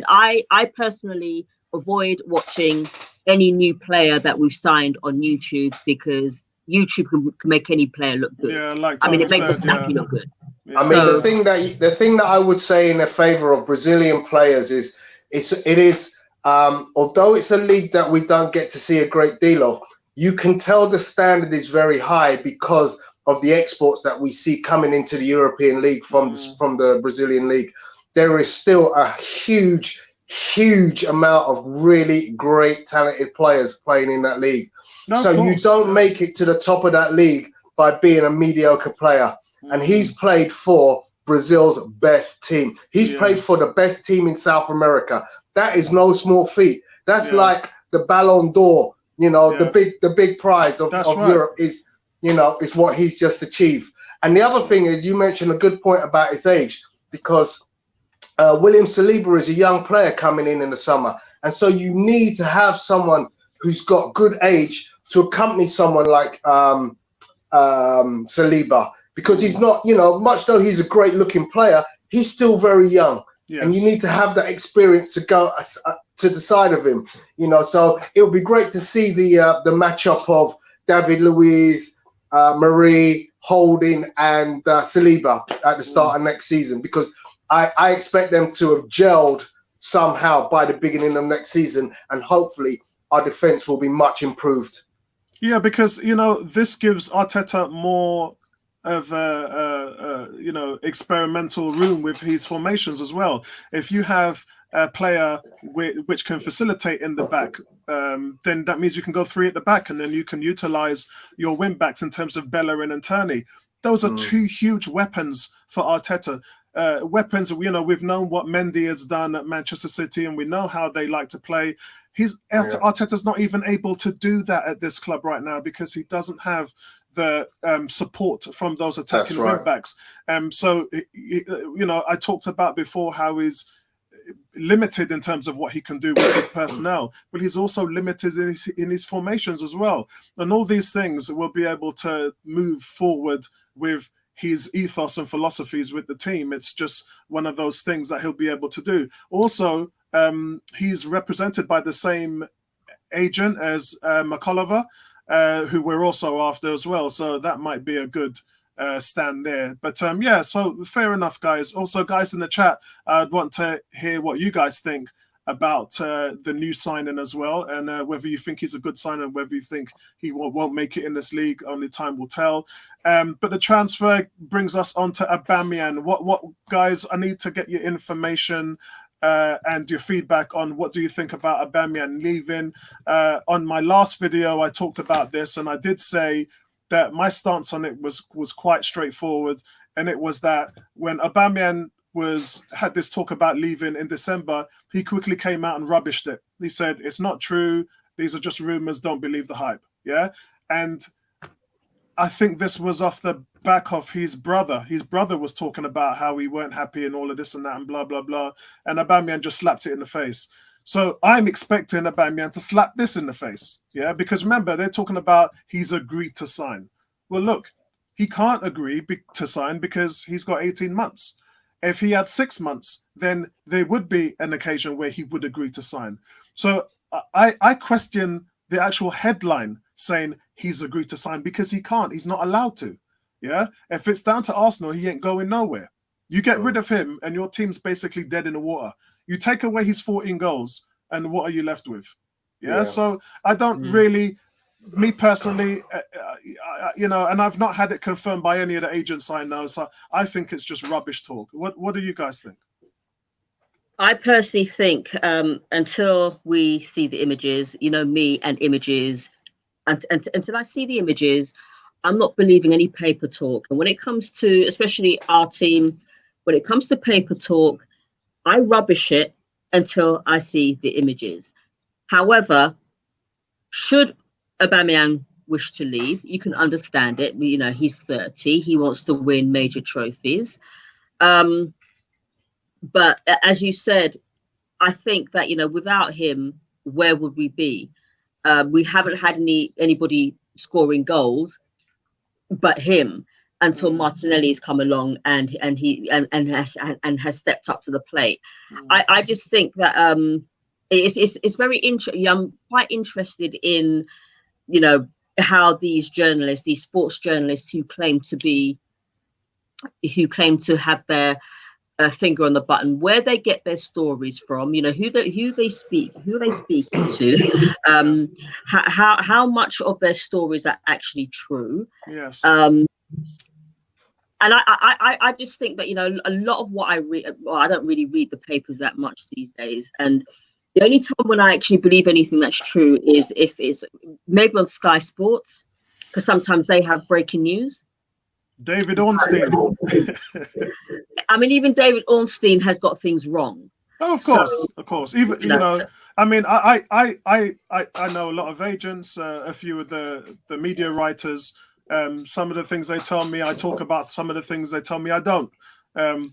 I personally avoid watching any new player that we've signed on YouTube because YouTube can make any player look good. Yeah, like I mean, it Tony makes said, Snappy look good. Yeah. I mean, the thing that I would say in favor of Brazilian players is it is although it's a league that we don't get to see a great deal of, you can tell the standard is very high because of the exports that we see coming into the European League from the Brazilian league. There is still a huge amount of really great talented players playing in that league. So you don't make it to the top of that league by being a mediocre player. And he's played for Brazil's best team. He's played for the best team in South America. That is no small feat. That's like the Ballon d'Or, the big prize of Europe is what he's just achieved. And the other thing is, you mentioned a good point about his age, because William Saliba is a young player coming in the summer. And so you need to have someone who's got good age to accompany someone like Saliba. Because he's not, much though he's a great looking player, he's still very young. Yes. And you need to have that experience to go to the side of him, So it would be great to see the matchup of David Luiz, Marie, Holding, and Saliba at the start of next season, because I expect them to have gelled somehow by the beginning of next season, and hopefully our defense will be much improved. Yeah, because this gives Arteta more of experimental room with his formations as well. If you have a player which can facilitate in the back, then that means you can go three at the back, and then you can utilize your wing backs in terms of Bellerin and Turney. Those are two huge weapons for Arteta. Weapons, we've known what Mendy has done at Manchester City, and we know how they like to play. Arteta's not even able to do that at this club right now because he doesn't have the support from those attacking wing backs. So I talked about before how he's limited in terms of what he can do with his personnel, but he's also limited in his formations as well. And all these things will be able to move forward with his ethos and philosophies with the team. It's just one of those things that he'll be able to do. Also, he's represented by the same agent as McOliver, who we're also after as well. So that might be a good stand there. But yeah, so fair enough, guys. Also, guys in the chat, I'd want to hear what you guys think about the new signing as well, and whether you think he's a good signing, whether you think he won't make it in this league. Only time will tell. But the transfer brings us on to Aubameyang. What guys? I need to get your information and your feedback on what do you think about Aubameyang leaving. On my last video, I talked about this, and I did say that my stance on it was quite straightforward, and it was that when Aubameyang had this talk about leaving in December, he quickly came out and rubbished it. He said, it's not true. These are just rumors. Don't believe the hype. Yeah. And I think this was off the back of his brother. His brother was talking about how he weren't happy and all of this and that and blah, blah, blah. And Aubameyang just slapped it in the face. So I'm expecting Aubameyang to slap this in the face. Yeah. Because remember, they're talking about he's agreed to sign. Well, look, he can't agree to sign because he's got 18 months. If he had 6 months, then there would be an occasion where he would agree to sign. So I question the actual headline saying he's agreed to sign because he can't. He's not allowed to. Yeah. If it's down to Arsenal, he ain't going nowhere. You get rid of him and your team's basically dead in the water. You take away his 14 goals and what are you left with? Yeah. So I don't really... Me personally, you know, and I've not had it confirmed by any of the agents I know, so I think it's just rubbish talk. What do you guys think? I personally think until we see the images, you know, me and images, and until I see the images, I'm not believing any paper talk. And when it comes to, especially our team, when it comes to paper talk, I rubbish it until I see the images. However, should Aubameyang wish to leave, you can understand it. You know, he's 30. He wants to win major trophies. But as you said, I think that, you know, without him, where would we be? We haven't had anybody scoring goals but him until Martinelli's come along and has stepped up to the plate. I just think that it's very interesting. I'm quite interested in, you know, how these journalists, these sports journalists who claim to have their finger on the button, where they get their stories from, you know, who they speak to, how much of their stories are actually true. Yes. And I just think that, you know, a lot of what I read, well, I don't really read the papers that much these days, and the only time when I actually believe anything that's true is if it's maybe on Sky Sports, because sometimes they have breaking news. David Ornstein. I mean, even David Ornstein has got things wrong. Oh, of course. Even you know, I mean, I know a lot of agents, a few of the media writers. Some of the things they tell me, I talk about. Some of the things they tell me, I don't,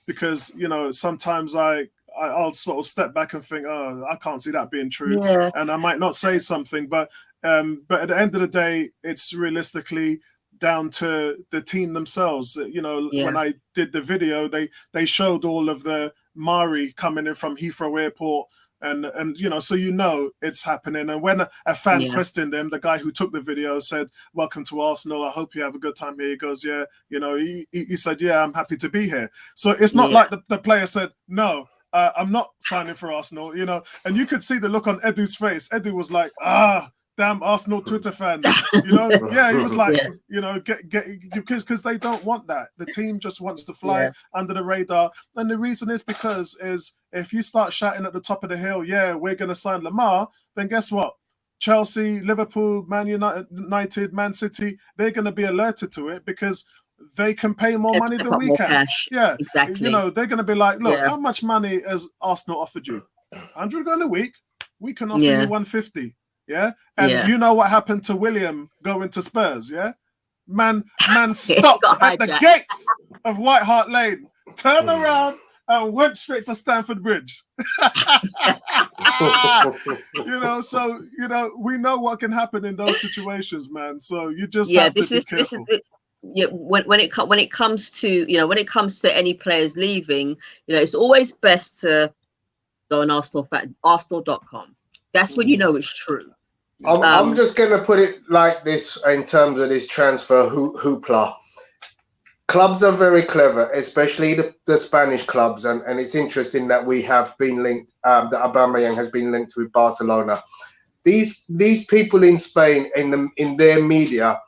because you know, sometimes I'll sort of step back and think, oh, I can't see that being true, and I might not say something, but at the end of the day, it's realistically down to the team themselves. You know, when I did the video, they showed all of the Mari coming in from Heathrow Airport, and you know, so you know it's happening. And when a fan questioned him, the guy who took the video said, "Welcome to Arsenal. I hope you have a good time here." He goes, "Yeah," you know, he said, "Yeah, I'm happy to be here." So it's not like the player said, "No, I'm not signing for Arsenal," you know. And you could see the look on Edu's face. Edu was like, damn Arsenal Twitter fans, you know. He was like, you know, because they don't want that. The team just wants to fly under the radar, and the reason is because if you start shouting at the top of the hill, we're going to sign Lemar, then guess what? Chelsea, Liverpool, Man United, Man City, they're going to be alerted to it because they can pay more money than we can. Cash. Yeah, exactly. You know, they're going to be like, look, how much money has Arsenal offered you? 100 grand a week. We can offer you 150. Yeah, and you know what happened to William going to Spurs? Yeah, man stopped at the gates of White Hart Lane, turned around and went straight to Stamford Bridge. You know, so you know we know what can happen in those situations, man. So you just have to be careful. When it comes to, you know, when it comes to any players leaving, you know, it's always best to go on Arsenal.com. That's when you know it's true. I'm just going to put it like this in terms of this transfer hoopla. Clubs are very clever, especially the Spanish clubs, and it's interesting that we have been linked. That Aubameyang has been linked with Barcelona. These people in Spain in their media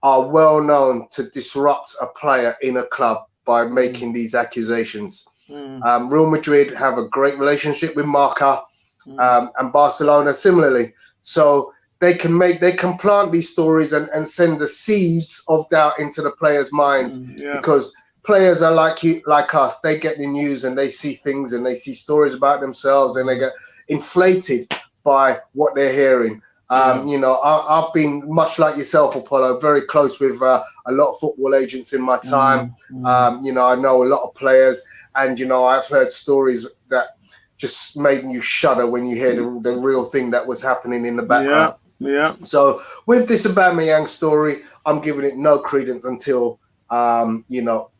are well known to disrupt a player in a club by making these accusations. Real Madrid have a great relationship with Marca, and Barcelona similarly. So they can plant these stories and send the seeds of doubt into the players' minds, because players are like us. They get the news and they see things and they see stories about themselves and they get inflated by what they're hearing. You know, I've been, much like yourself, Apollo, very close with a lot of football agents in my time. You know, I know a lot of players, and you know, I've heard stories that just made you shudder when you hear the real thing that was happening in the background. So with this Aubameyang story, I'm giving it no credence until you know,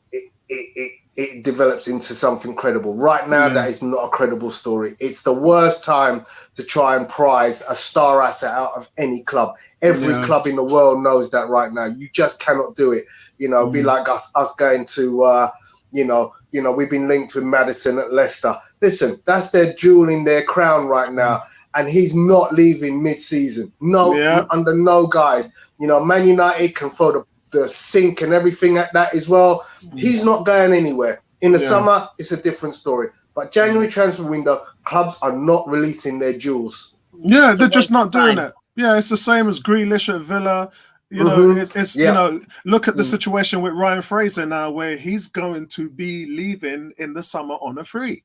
it develops into something credible. Right now, that is not a credible story. It's the worst time to try and prize a star asset out of any club. Every club in the world knows that right now. You just cannot do it. You know, be like us going to you know, we've been linked with Maddison at Leicester. Listen, that's their jewel in their crown right now. And he's not leaving mid-season. No, under no guise. You know, Man United can throw the sink and everything at that as well. He's not going anywhere. In the summer, it's a different story. But January transfer window, clubs are not releasing their jewels. Yeah, they're just not doing it. Yeah, it's the same as Grealish at Villa. You know, it's you know, look at the situation with Ryan Fraser now, where he's going to be leaving in the summer on a free.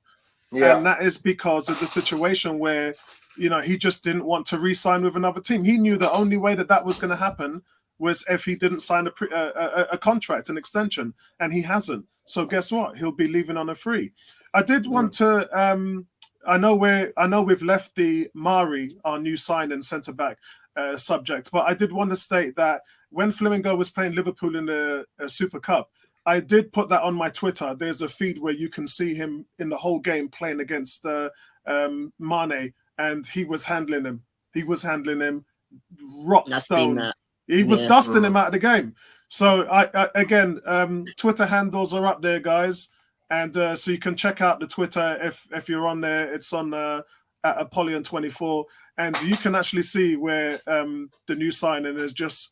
And that is because of the situation where, you know, he just didn't want to re-sign with another team. He knew the only way that was going to happen was if he didn't sign a contract, an extension, and he hasn't. So guess what? He'll be leaving on a free. I did want to. I know we've left the Mari, our new signing centre back, subject, but I did want to state that when Flamengo was playing Liverpool in the Super Cup, I did put that on my Twitter. There's a feed where you can see him in the whole game playing against Mane, and he was handling him. He was handling him rock stone. He was dusting him out of the game. So I again, Twitter handles are up there, guys, and so you can check out the Twitter if you're on there. It's on at Apollyon24, and you can actually see where the new signing is just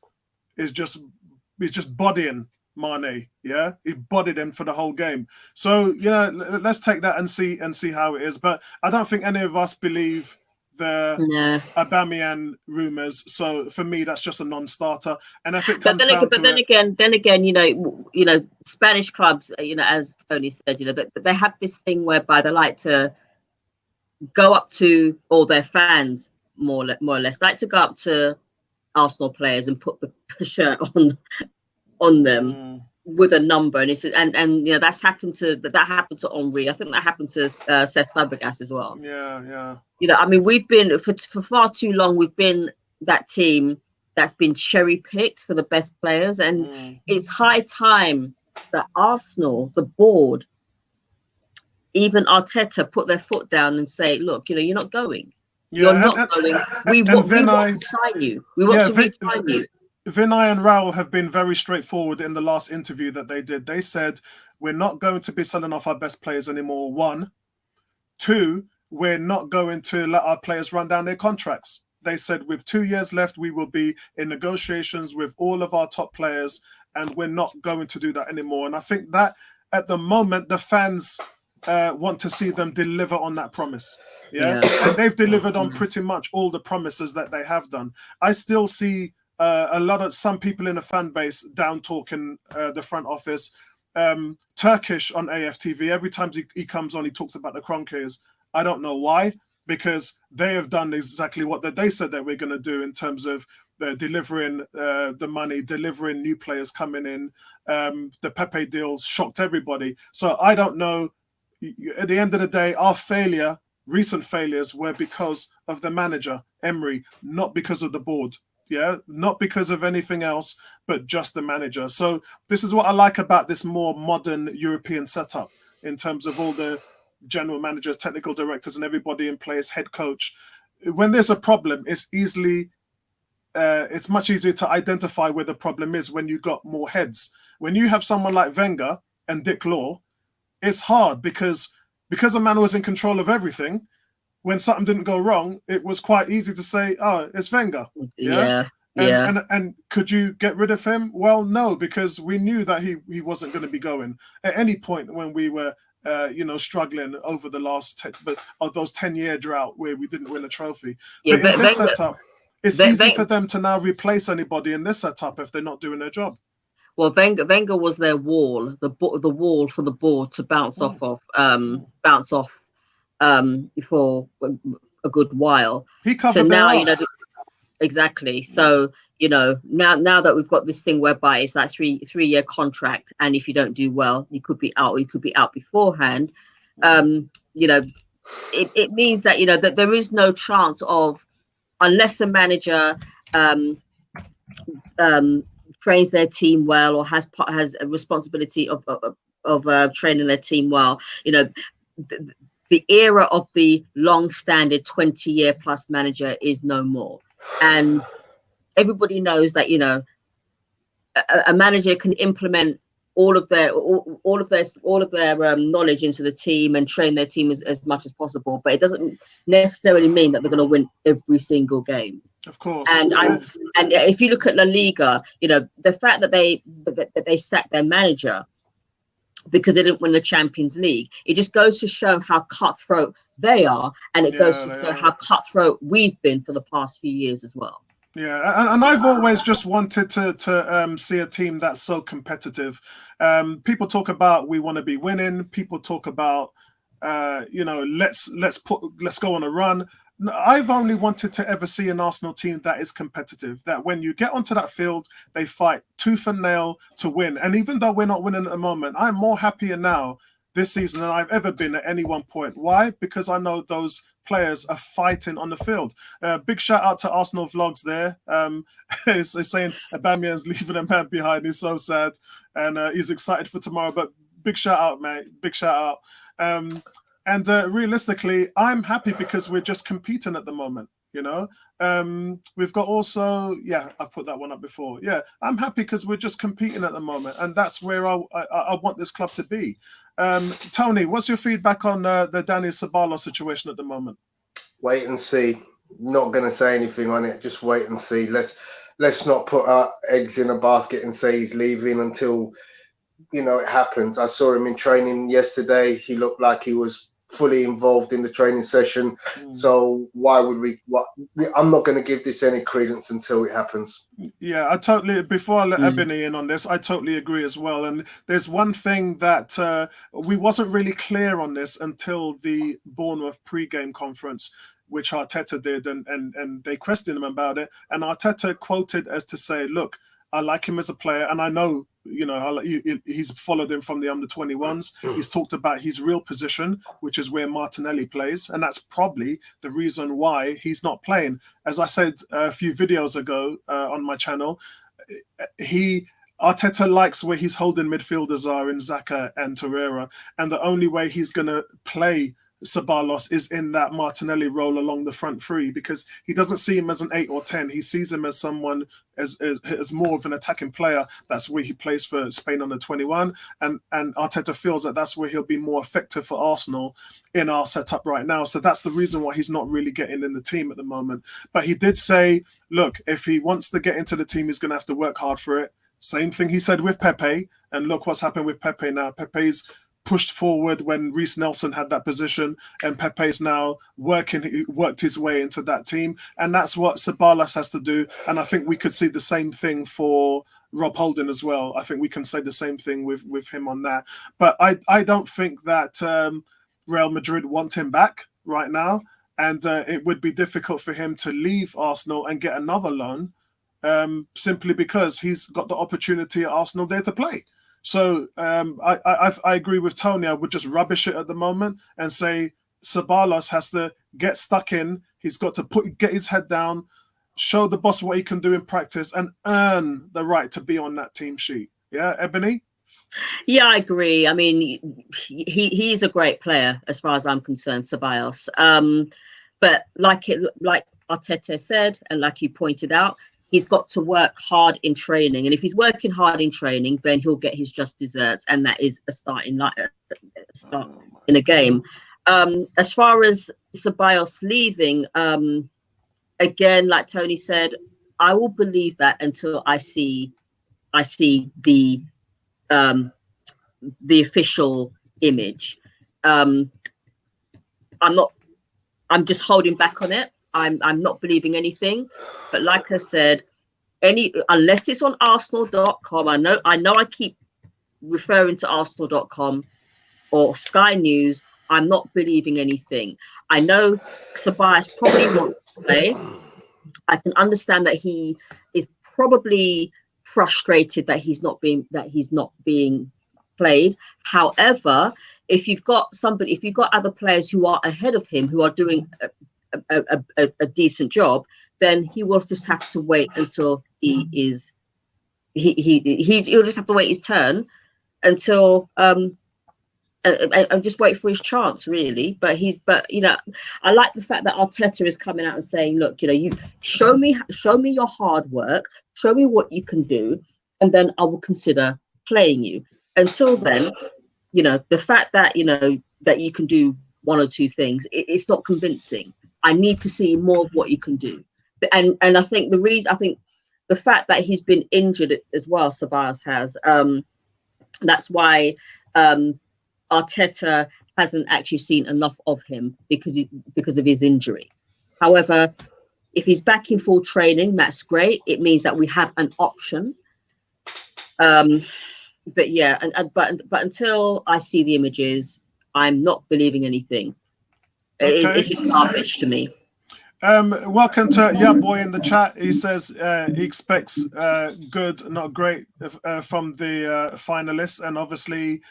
bodying Mane. Yeah, he bodied him for the whole game. So yeah, let's take that and see how it is. But I don't think any of us believe the Aubameyang rumors. So for me, that's just a non-starter. And if it comes then again, you know, Spanish clubs, you know, as Tony said, you know, that they have this thing whereby they like to go up to all their fans more or less, like to go up to Arsenal players and put the shirt on them with a number, and it's and you know, that happened to Henry. I think that happened to Cesc Fabregas as well. You know, I mean, we've been for far too long. We've been that team that's been cherry picked for the best players, and it's high time that Arsenal, the board, even Arteta, put their foot down and say, "Look, you know, you're not going. You're not going. We want to sign you. We want to re-sign you." Vinay and Raul have been very straightforward in the last interview that they did. They said, we're not going to be selling off our best players anymore, 1. 2, we're not going to let our players run down their contracts. They said with 2 years left, we will be in negotiations with all of our top players, and we're not going to do that anymore. And I think that at the moment, the fans want to see them deliver on that promise. Yeah. And they've delivered on pretty much all the promises that they have done. I still see some people in the fan base down talking the front office. Turkish on AFTV, every time he comes on, he talks about the Kroenkes. I don't know why, because they have done exactly what they said that we're going to do in terms of delivering the money, delivering new players coming in. The Pepe deals shocked everybody. So I don't know. At the end of the day, our recent failures were because of the manager, Emery, not because of the board. Yeah, not because of anything else, but just the manager. So this is what I like about this more modern European setup in terms of all the general managers, technical directors, and everybody in place, head coach. When there's a problem, it's much easier to identify where the problem is when you got more heads. When you have someone like Wenger and Dick Law, it's hard because a man was in control of everything. When something didn't go wrong, it was quite easy to say, "Oh, it's Wenger." Yeah. And could you get rid of him? Well, no, because we knew that he wasn't going to be going at any point when we were struggling over the last those 10-year drought where we didn't win a trophy. Yeah, but in this setup, it's easy for them to now replace anybody in this setup if they're not doing their job. Well, Wenger was their wall, the wall for the board to bounce off for a good while. He covered so now, ass. Exactly. So, now that we've got this thing whereby it's that three-year contract, and if you don't do well, you could be out, or you could be out beforehand. It means that that there is no chance of, unless a manager trains their team well, or has a responsibility of training their team well. The era of the long-standing 20-year plus manager is no more, and everybody knows that a manager can implement all of their knowledge into the team and train their team as much as possible, but it doesn't necessarily mean that they're going to win every single game. Of course. And if you look at La Liga, the fact that they sacked their manager because they didn't win the Champions League, it just goes to show how cutthroat they are, and it goes to show how cutthroat we've been for the past few years as well. Yeah, and I've always just wanted to see a team that's so competitive. People talk about we want to be winning. People talk about let's go on a run. I've only wanted to ever see an Arsenal team that is competitive, that when you get onto that field, they fight tooth and nail to win. And even though we're not winning at the moment, I'm more happier now this season than I've ever been at any one point. Why? Because I know those players are fighting on the field. Big shout out to Arsenal Vlogs there. It's saying Aubameyang's leaving a man behind. He's so sad, and he's excited for tomorrow. But big shout out, mate. Big shout out. And realistically, I'm happy because we're just competing at the moment. We've got also, I put that one up before. Yeah, I'm happy because we're just competing at the moment, and that's where I want this club to be. Tony, what's your feedback on the Dani Ceballos situation at the moment? Wait and see. Not going to say anything on it. Just wait and see. Let's not put our eggs in a basket and say he's leaving until it happens. I saw him in training yesterday. He looked like he was fully involved in the training session. So why would I'm not going to give this any credence until it happens. Yeah, I totally, before I let Ebony in on this, I totally agree as well. And there's one thing that we wasn't really clear on this until the Bournemouth pre-game conference, which Arteta did, and they questioned him about it. And Arteta quoted as to say, look, I like him as a player, and I know, he's followed him from the under-21s. He's talked about his real position, which is where Martinelli plays, and that's probably the reason why he's not playing. As I said a few videos ago on my channel, Arteta likes where his holding midfielders are in Xhaka and Torreira, and the only way he's going to play Ceballos is in that Martinelli role along the front three, because he doesn't see him as an 8 or 10. He sees him as someone as more of an attacking player. That's where he plays for Spain under 21, and Arteta feels that that's where he'll be more effective for Arsenal in our setup right now. So that's the reason why he's not really getting in the team at the moment. But he did say, look, if he wants to get into the team, he's going to have to work hard for it. Same thing he said with Pepe, and look what's happened with Pepe now. Pepe's pushed forward when Reece Nelson had that position, and Pepe's now worked his way into that team, and that's what Ceballos has to do. And I think we could see the same thing for Rob Holding as well. I think we can say the same thing with him on that. But I don't think that Real Madrid want him back right now, and it would be difficult for him to leave Arsenal and get another loan, simply because he's got the opportunity at Arsenal there to play. So I agree with Tony. I would just rubbish it at the moment and say Ceballos has to get stuck in. He's got to get his head down, show the boss what he can do in practice, and earn the right to be on that team sheet. Yeah, Ebony? Yeah, I agree. I mean, he's a great player as far as I'm concerned, Ceballos. But like Arteta said, and like you pointed out, he's got to work hard in training. And if he's working hard in training, then he'll get his just desserts, and that is a start in a game. As far as Ceballos leaving, again, like Tony said, I will believe that until I see the official image. I'm just holding back on it. I'm not believing anything. But like I said, unless it's on Arsenal.com, I know I keep referring to Arsenal.com or Sky News. I'm not believing anything. I know Ceballos probably wants to play. I can understand that he is probably frustrated that he's not being played. However, if you've got other players who are ahead of him who are doing a decent job, then he will just have to wait until he'll just have to wait his turn until and just wait for his chance, really. But I like the fact that Arteta is coming out and saying, look, you show me your hard work, show me what you can do, and then I will consider playing you. Until then, the fact that that you can do one or two things, it's not convincing. I need to see more of what you can do. And I think the fact that he's been injured as well, Ceballos has, that's why Arteta hasn't actually seen enough of him because of his injury. However, if he's back in full training, that's great. It means that we have an option. But yeah, but until I see the images, I'm not believing anything. Okay. It's just garbage to me. Welcome to Yeah Boy in the chat. He says he expects good, not great, from the finalists, and obviously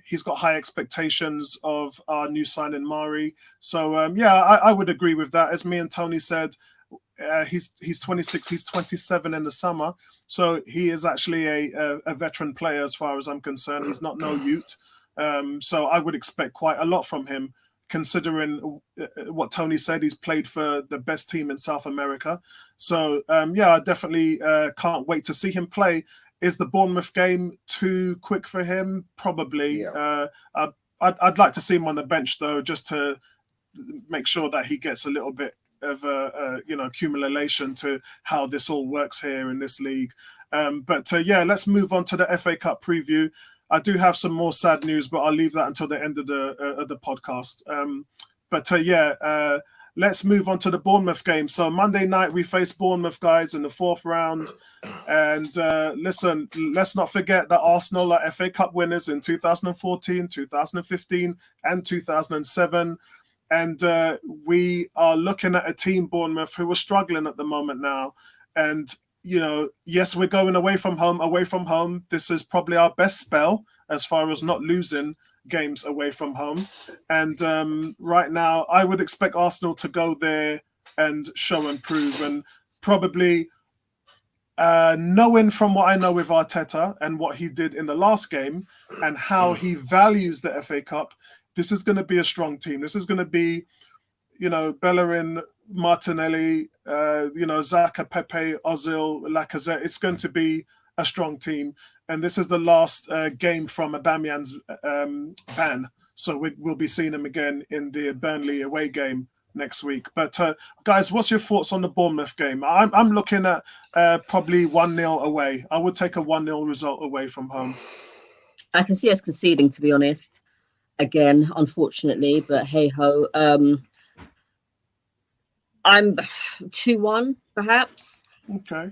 he's got high expectations of our new signing Mari. So I would agree with that. As me and Tony said, he's 26, he's 27 in the summer, so he is actually a veteran player as far as I'm concerned. He's not no youth, so I would expect quite a lot from him, considering what Tony said. He's played for the best team in South America. So I definitely can't wait to see him play. Is the Bournemouth game too quick for him? Probably. Yeah. I'd like to see him on the bench though, just to make sure that he gets a little bit of accumulation to how this all works here in this league. But let's move on to the FA Cup preview. I do have some more sad news, but I'll leave that until the end of the podcast. Let's move on to the Bournemouth game. So Monday night we face Bournemouth, guys, in the fourth round. And listen, let's not forget that Arsenal are FA Cup winners in 2014, 2015, and 2007. And we are looking at a team, Bournemouth, who are struggling at the moment now. And yes, we're going away from home. This is probably our best spell as far as not losing games away from home. And right now, I would expect Arsenal to go there and show and prove. And probably knowing from what I know with Arteta and what he did in the last game and how he values the FA Cup, this is going to be a strong team. This is going to be, Bellerin, Martinelli, Xhaka, Pepe, Ozil, Lacazette. It's going to be a strong team. And this is the last game from Aubameyang's ban. So we'll be seeing him again in the Burnley away game next week. But guys, what's your thoughts on the Bournemouth game? I'm looking at probably 1-0 away. I would take a 1-0 result away from home. I can see us conceding, to be honest. Again, unfortunately, but hey ho. I'm 2-1, perhaps. Okay.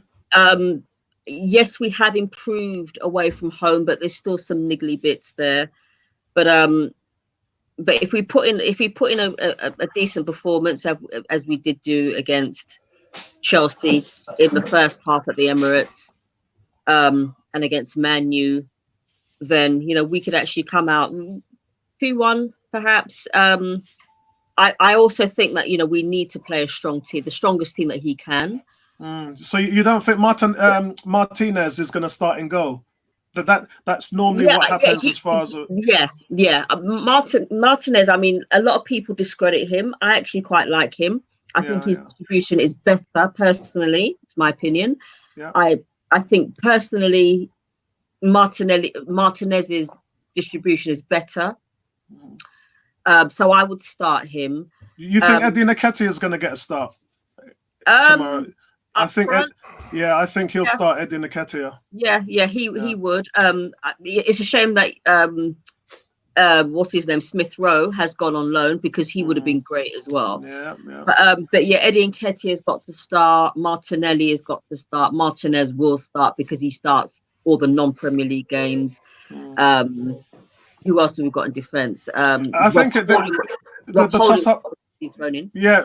Yes, we have improved away from home, but there's still some niggly bits there. But if we put in a decent performance as we did do against Chelsea in the first half at the Emirates, and against Man U, then we could actually come out 2-1, perhaps. I also think that we need to play a strong team, the strongest team that he can. So you don't think Martinez is going to start in goal? That's normally what happens as far as Martinez. I mean, a lot of people discredit him. I actually quite like him. I think his distribution is better. Personally, it's my opinion. Yeah. I think personally, Martinez's distribution is better. So I would start him. You think Eddie Nketiah is going to get a start tomorrow? I think he'll start Eddie Nketiah. He would. It's a shame that what's his name, Smith Rowe, has gone on loan, because he would have been great as well. But Eddie Nketiah has got to start. Martinelli has got to start. Martinez will start because he starts all the non-Premier League games. Who else have we got in defence? I think the toss-up.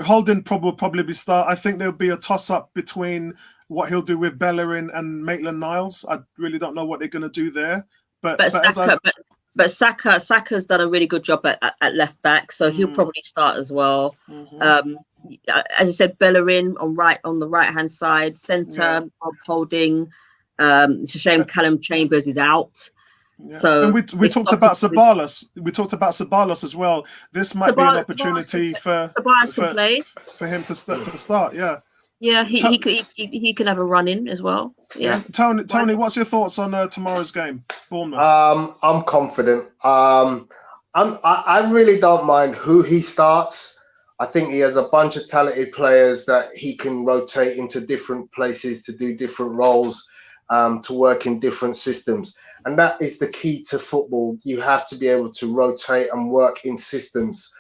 Holding will probably start. I think there'll be a toss-up between what he'll do with Bellerin and Maitland-Niles. I really don't know what they're going to do there. But Saka's done a really good job at left back, so he'll probably start as well. As I said, Bellerin on the right hand side, centre Rob Holding. It's a shame Callum Chambers is out. So and we talked about Ceballos. We talked about Ceballos as well. This might be an opportunity for him to start. He can have a run in as well. Tony, what's your thoughts on tomorrow's game, Bournemouth? I'm confident. I really don't mind who he starts. I think he has a bunch of talented players that he can rotate into different places to do different roles, to work in different systems. And that is the key to football. You have to be able to rotate and work in systems.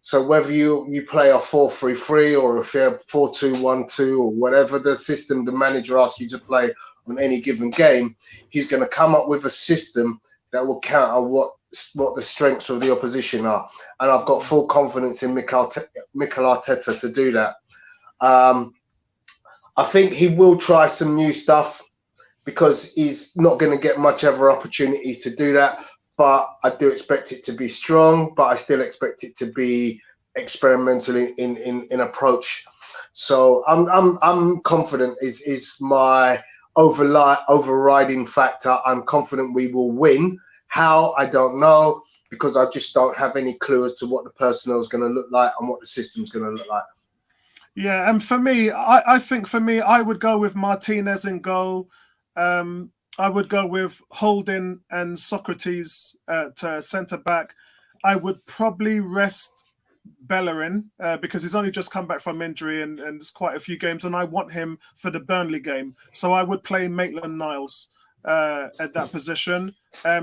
So whether you play a 4-3-3 or a 4-2-1-2 or whatever the system the manager asks you to play on any given game, he's going to come up with a system that will counter what the strengths of the opposition are. And I've got full confidence in Mikel Arteta to do that. I think he will try some new stuff, because he's not going to get much other opportunities to do that. But I do expect it to be strong, but I still expect it to be experimental in approach. So I'm confident is my overriding factor. I'm confident we will win. How, I don't know, because I just don't have any clue as to what the personnel is going to look like and what the system's going to look like. Yeah, and for me, I think I would go with Martinez in goal. I would go with Holding and Socrates to centre back. I would probably rest Bellerin because he's only just come back from injury and there's quite a few games, and I want him for the Burnley game. So I would play Maitland-Niles at that position.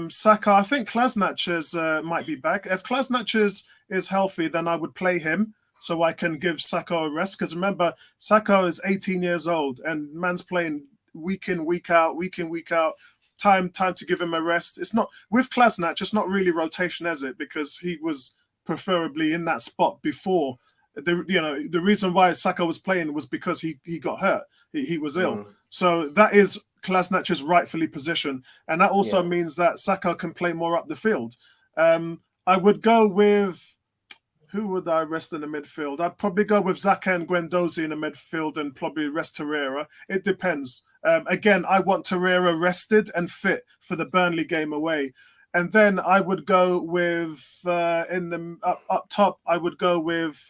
Saka, I think Kolasinac might be back. If Kolasinac is healthy, then I would play him so I can give Saka a rest. Because remember, Saka is 18 years old and man's playing week in, week out. Time to give him a rest. It's not with Kolasinac, it's not really rotation, is it? Because he was preferably in that spot before. The reason why Saka was playing was because he got hurt. He was ill. So that is Kolasinac's rightfully position. And that also means that Saka can play more up the field. I would go with, who would I rest in the midfield? I'd probably go with Xhaka and Guendouzi in the midfield and probably rest Torreira. It depends. Again, I want Torreira rested and fit for the Burnley game away. And then I would go with up top. I would go with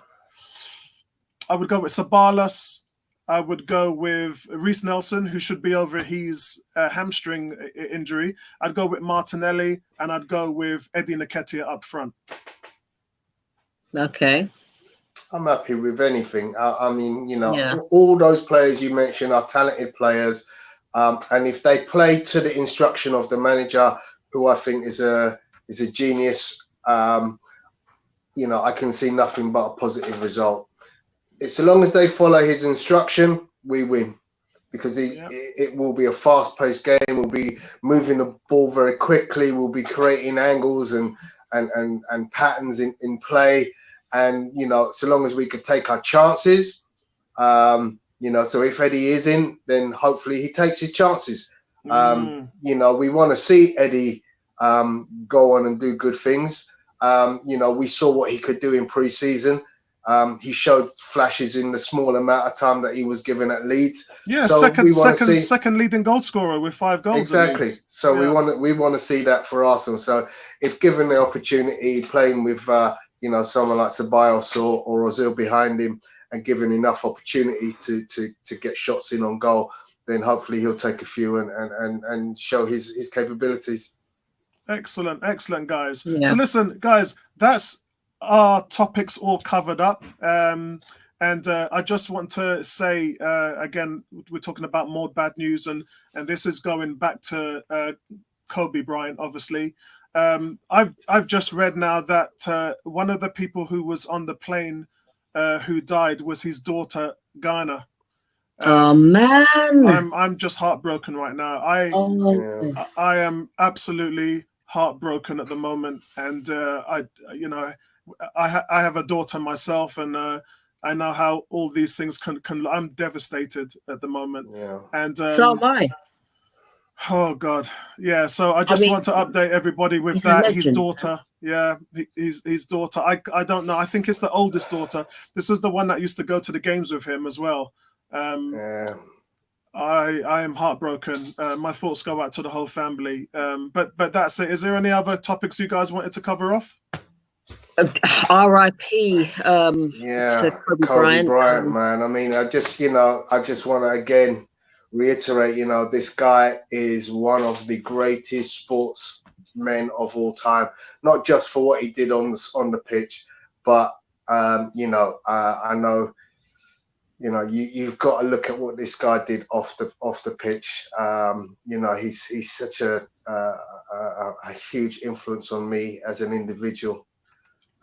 Ceballos. I would go with Reece Nelson, who should be over his hamstring injury. I'd go with Martinelli, and I'd go with Eddie Nketiah up front. Okay. I'm happy with anything. I mean, all those players you mentioned are talented players, and if they play to the instruction of the manager, who I think is a genius, I can see nothing but a positive result. It's so long as they follow his instruction, we win, because it will be a fast-paced game. We'll be moving the ball very quickly. We'll be creating angles and patterns in play. And, so long as we could take our chances, so if Eddie is in, then hopefully he takes his chances. We want to see Eddie go on and do good things. We saw what he could do in pre-season. He showed flashes in the small amount of time that he was given at Leeds. Yeah, so second leading goal scorer with 5 goals. Exactly. So we want to see that for Arsenal. So if given the opportunity, playing with someone like Ceballos or Ozil behind him, and given enough opportunities to get shots in on goal, then hopefully he'll take a few and show his capabilities. Excellent, guys. Yeah. So listen, guys, that's our topics all covered up. And I just want to say, again, we're talking about more bad news, and this is going back to Kobe Bryant, obviously. I've just read now that one of the people who was on the plane who died was his daughter, Ghana. Oh man, I'm just heartbroken right now. I am absolutely heartbroken at the moment, and I have a daughter myself, and I know how all these things can. I'm devastated at the moment. Yeah. And so am I. Oh God, yeah. So I just want to update everybody with that. His daughter, yeah, his daughter. I don't know. I think it's the oldest daughter. This was the one that used to go to the games with him as well. I am heartbroken. My thoughts go out to the whole family. But that's it. Is there any other topics you guys wanted to cover off? R.I.P. To Kobe Bryant, man. I mean, I just want to again reiterate, this guy is one of the greatest sportsmen of all time. Not just for what he did on the pitch, but I know. You've got to look at what this guy did off the pitch. He's such a huge influence on me as an individual,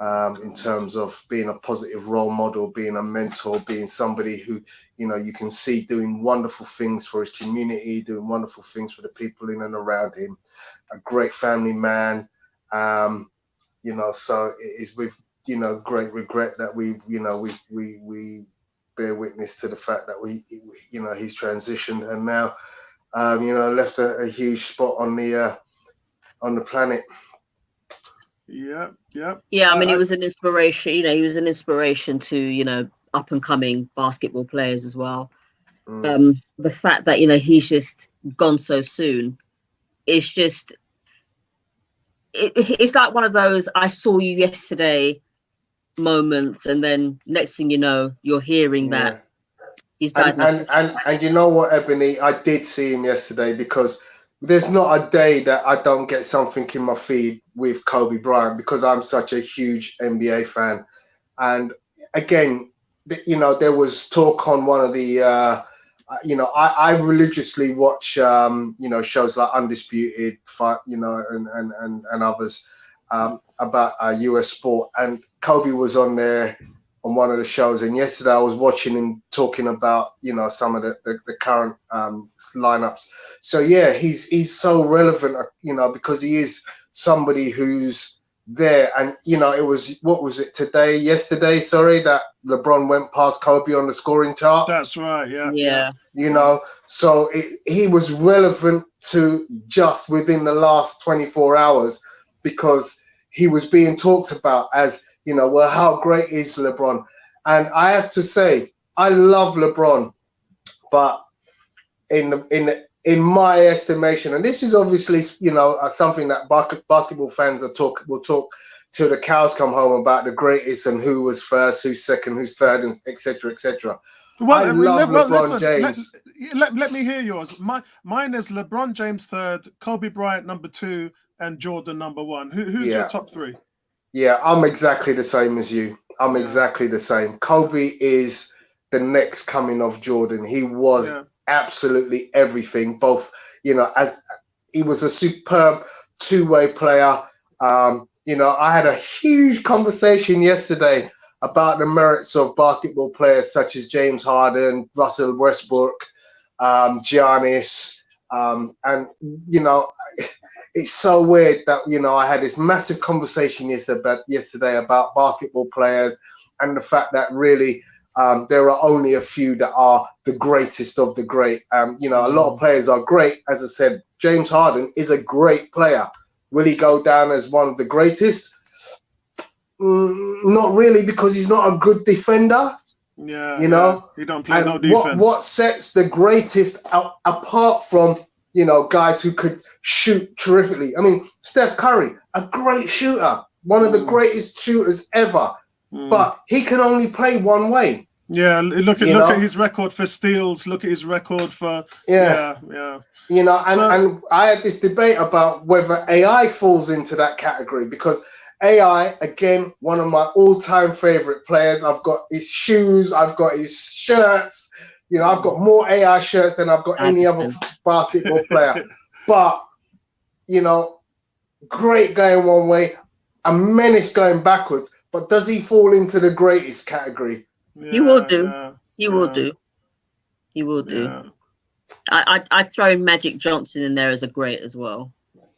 in terms of being a positive role model, being a mentor, being somebody who, you can see doing wonderful things for his community, doing wonderful things for the people in and around him. A great family man. So it is with great regret that we bear witness to the fact that he's transitioned and now left a huge spot on the planet. Yeah. I mean, he was an inspiration. He was an inspiration to up and coming basketball players as well. The fact that he's just gone so soon, it's just it's like one of those I saw you yesterday moments, and then next thing you know, you're hearing that he's died. And you know what, Ebony, I did see him yesterday, because there's not a day that I don't get something in my feed with Kobe Bryant, because I'm such a huge NBA fan. And again, there was talk on one of the I religiously watch shows like Undisputed Fight, and others about US sport, and Kobe was on there on one of the shows, and yesterday I was watching him talking about some of the current lineups. So yeah, he's so relevant, because he is somebody who's there. And it was, what was it, yesterday that LeBron went past Kobe on the scoring chart. That's right. Yeah. So he was relevant to just within the last 24 hours, because he was being talked about as well, how great is LeBron? And I have to say, I love LeBron, but in my estimation, and this is obviously something that basketball fans will talk till the cows come home about, the greatest and who was first, who's second, who's third, and etc. Well, I love LeBron James. Let me hear yours. Mine is LeBron James third, Kobe Bryant number 2, and Jordan number 1. Who's your top 3? Yeah, I'm exactly the same as you. I'm exactly the same. Kobe is the next coming of Jordan. He was absolutely everything. Both, as he was a superb two-way player. I had a huge conversation yesterday about the merits of basketball players such as James Harden, Russell Westbrook, Giannis, and it's so weird that I had this massive conversation yesterday about basketball players, and the fact that really there are only a few that are the greatest of the great. A lot of players are great. As I said, James Harden is a great player. Will he go down as one of the greatest? Not really, because he's not a good defender. Yeah, you know, he don't play and no defense. What sets the greatest apart from, you know, guys who could shoot terrifically? I mean, Steph Curry, a great shooter, one of the greatest shooters ever, but he can only play one way. Yeah, look at his record for steals. Look at his record for yeah. You know, and I had this debate about whether AI falls into that category, because AI, again, one of my all-time favorite players. I've got his shoes, I've got his shirts. You know, I've got more AI shirts than I've got any other basketball player. But, you know, great going one way, a menace going backwards. But does he fall into the greatest category? He will do. He will do. He will do. Yeah. I throw in Magic Johnson in there as a great as well.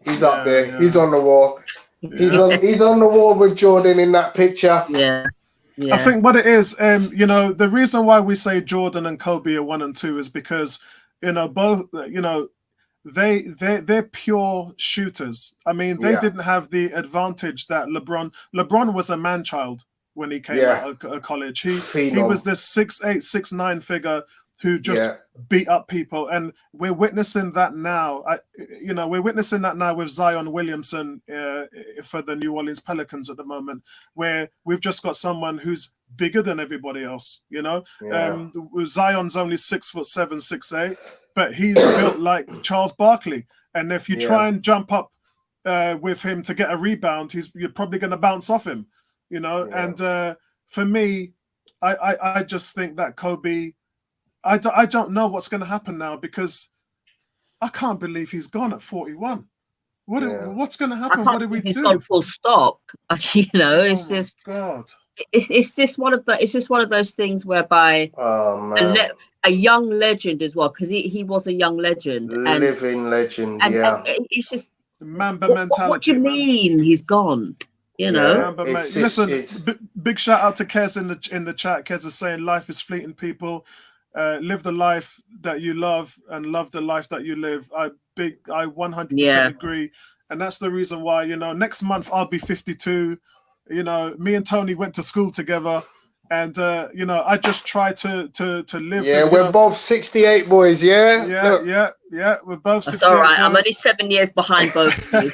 He's up there. Yeah. He's on the wall. Yeah. He's on the wall with Jordan in that picture. Yeah. I think what it is, you know, the reason why we say Jordan and Kobe are 1 and 2 is because, you know, both, you know, they're pure shooters. I mean, they didn't have the advantage that LeBron was a man child when he came out of college. He was this 6'8", 6'9" figure who just beat up people, and we're witnessing that now. We're witnessing that now with Zion Williamson for the New Orleans Pelicans at the moment, where we've just got someone who's bigger than everybody else. You know, Zion's only 6'7", 6'8", but he's built like Charles Barkley, and if you try and jump up with him to get a rebound, you're probably going to bounce off him. You know, and for me, I just think that Kobe. I don't know what's going to happen now, because I can't believe he's gone at 41. What's going to happen? What do we do? He's gone full stop. You know, it's just God. It's just one of those things whereby a young legend as well, because he was a young legend, living legend. And it's just Mamba mentality. What do you mean he's gone? You know, big shout out to Kez in the chat. Kez is saying life is fleeting, people. Live the life that you love and love the life that you live. I 100% agree, and that's the reason why, you know, next month I'll be 52. You know, me and Tony went to school together, and you know, I just try to live. Yeah, we're both 68 boys. Yeah, we're both. That's all right. Boys. I'm only 7 years behind both of you.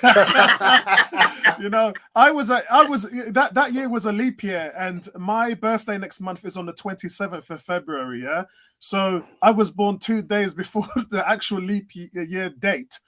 You know, that year was a leap year, and my birthday next month is on the 27th of February. Yeah, so I was born 2 days before the actual leap year date.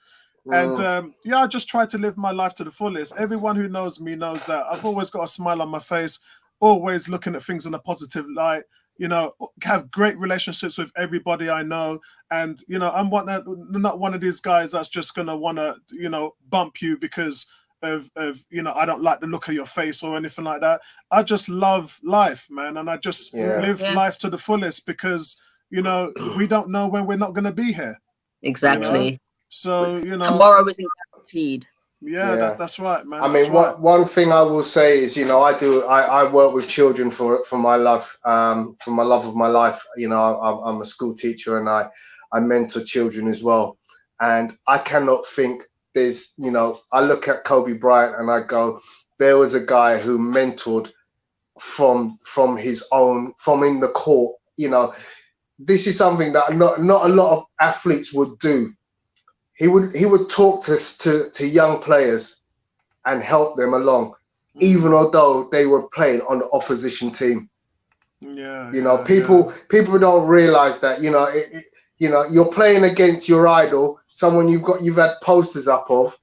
And I just try to live my life to the fullest. Everyone who knows me knows that I've always got a smile on my face, always looking at things in a positive light. You know, have great relationships with everybody I know, and you know, I'm not one of these guys that's just gonna wanna, you know, bump you because of you know, I don't like the look of your face or anything like that. I just love life, man, and I just live life to the fullest, because you know, we don't know when we're not gonna be here. Exactly. You know? So, you know, tomorrow isn't guaranteed. Yeah. That's right, man. I mean, one thing I will say is, you know, I work with children for my love, for my love of my life. You know, I'm a school teacher, and I mentor children as well. And I cannot think there's, you know, I look at Kobe Bryant and I go, there was a guy who mentored from his own, from in the court. You know, this is something that not a lot of athletes would do. He would talk to young players and help them along, even although they were playing on the opposition team. You know, people don't realize that. You know, you know, you're playing against your idol, someone you've had posters up of.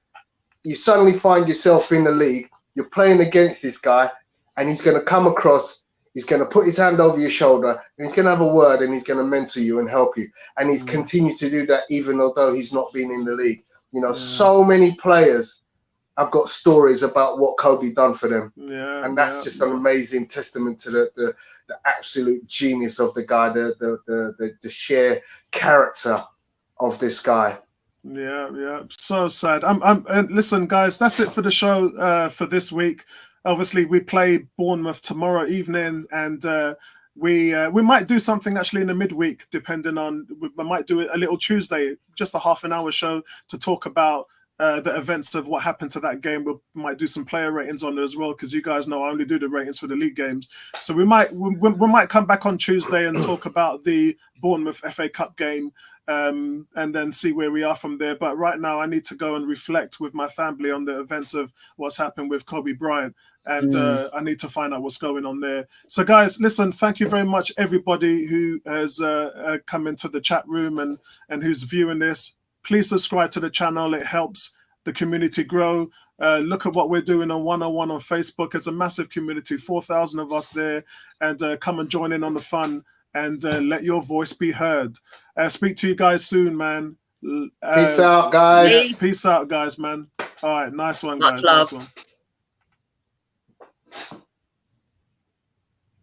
You suddenly find yourself in the league. You're playing against this guy, and he's going to come across. He's going to put his hand over your shoulder, and he's going to have a word, and he's going to mentor you and help you. And he's continued to do that even although he's not been in the league. You know, so many players have got stories about what Kobe done for them. And that's just an amazing testament to the absolute genius of the guy, the sheer character of this guy. Yeah. So sad. And listen, guys, that's it for the show for this week. Obviously, we play Bournemouth tomorrow evening, and we might do something actually in the midweek, depending on. We might do a little Tuesday, just a half an hour show to talk about the events of what happened to that game. We might do some player ratings on there as well, because you guys know I only do the ratings for the league games. So we might come back on Tuesday and talk about the Bournemouth FA Cup game, and then see where we are from there. But right now I need to go and reflect with my family on the events of what's happened with Kobe Bryant. And I need to find out what's going on there. So, guys, listen, thank you very much, everybody who has come into the chat room and who's viewing this. Please subscribe to the channel. It helps the community grow. Look at what we're doing on 101 on Facebook. It's a massive community, 4,000 of us there. And come and join in on the fun and let your voice be heard. Speak to you guys soon, man. Peace out, guys. Peace out, guys, man. All right, nice one, Much guys. love. Nice one.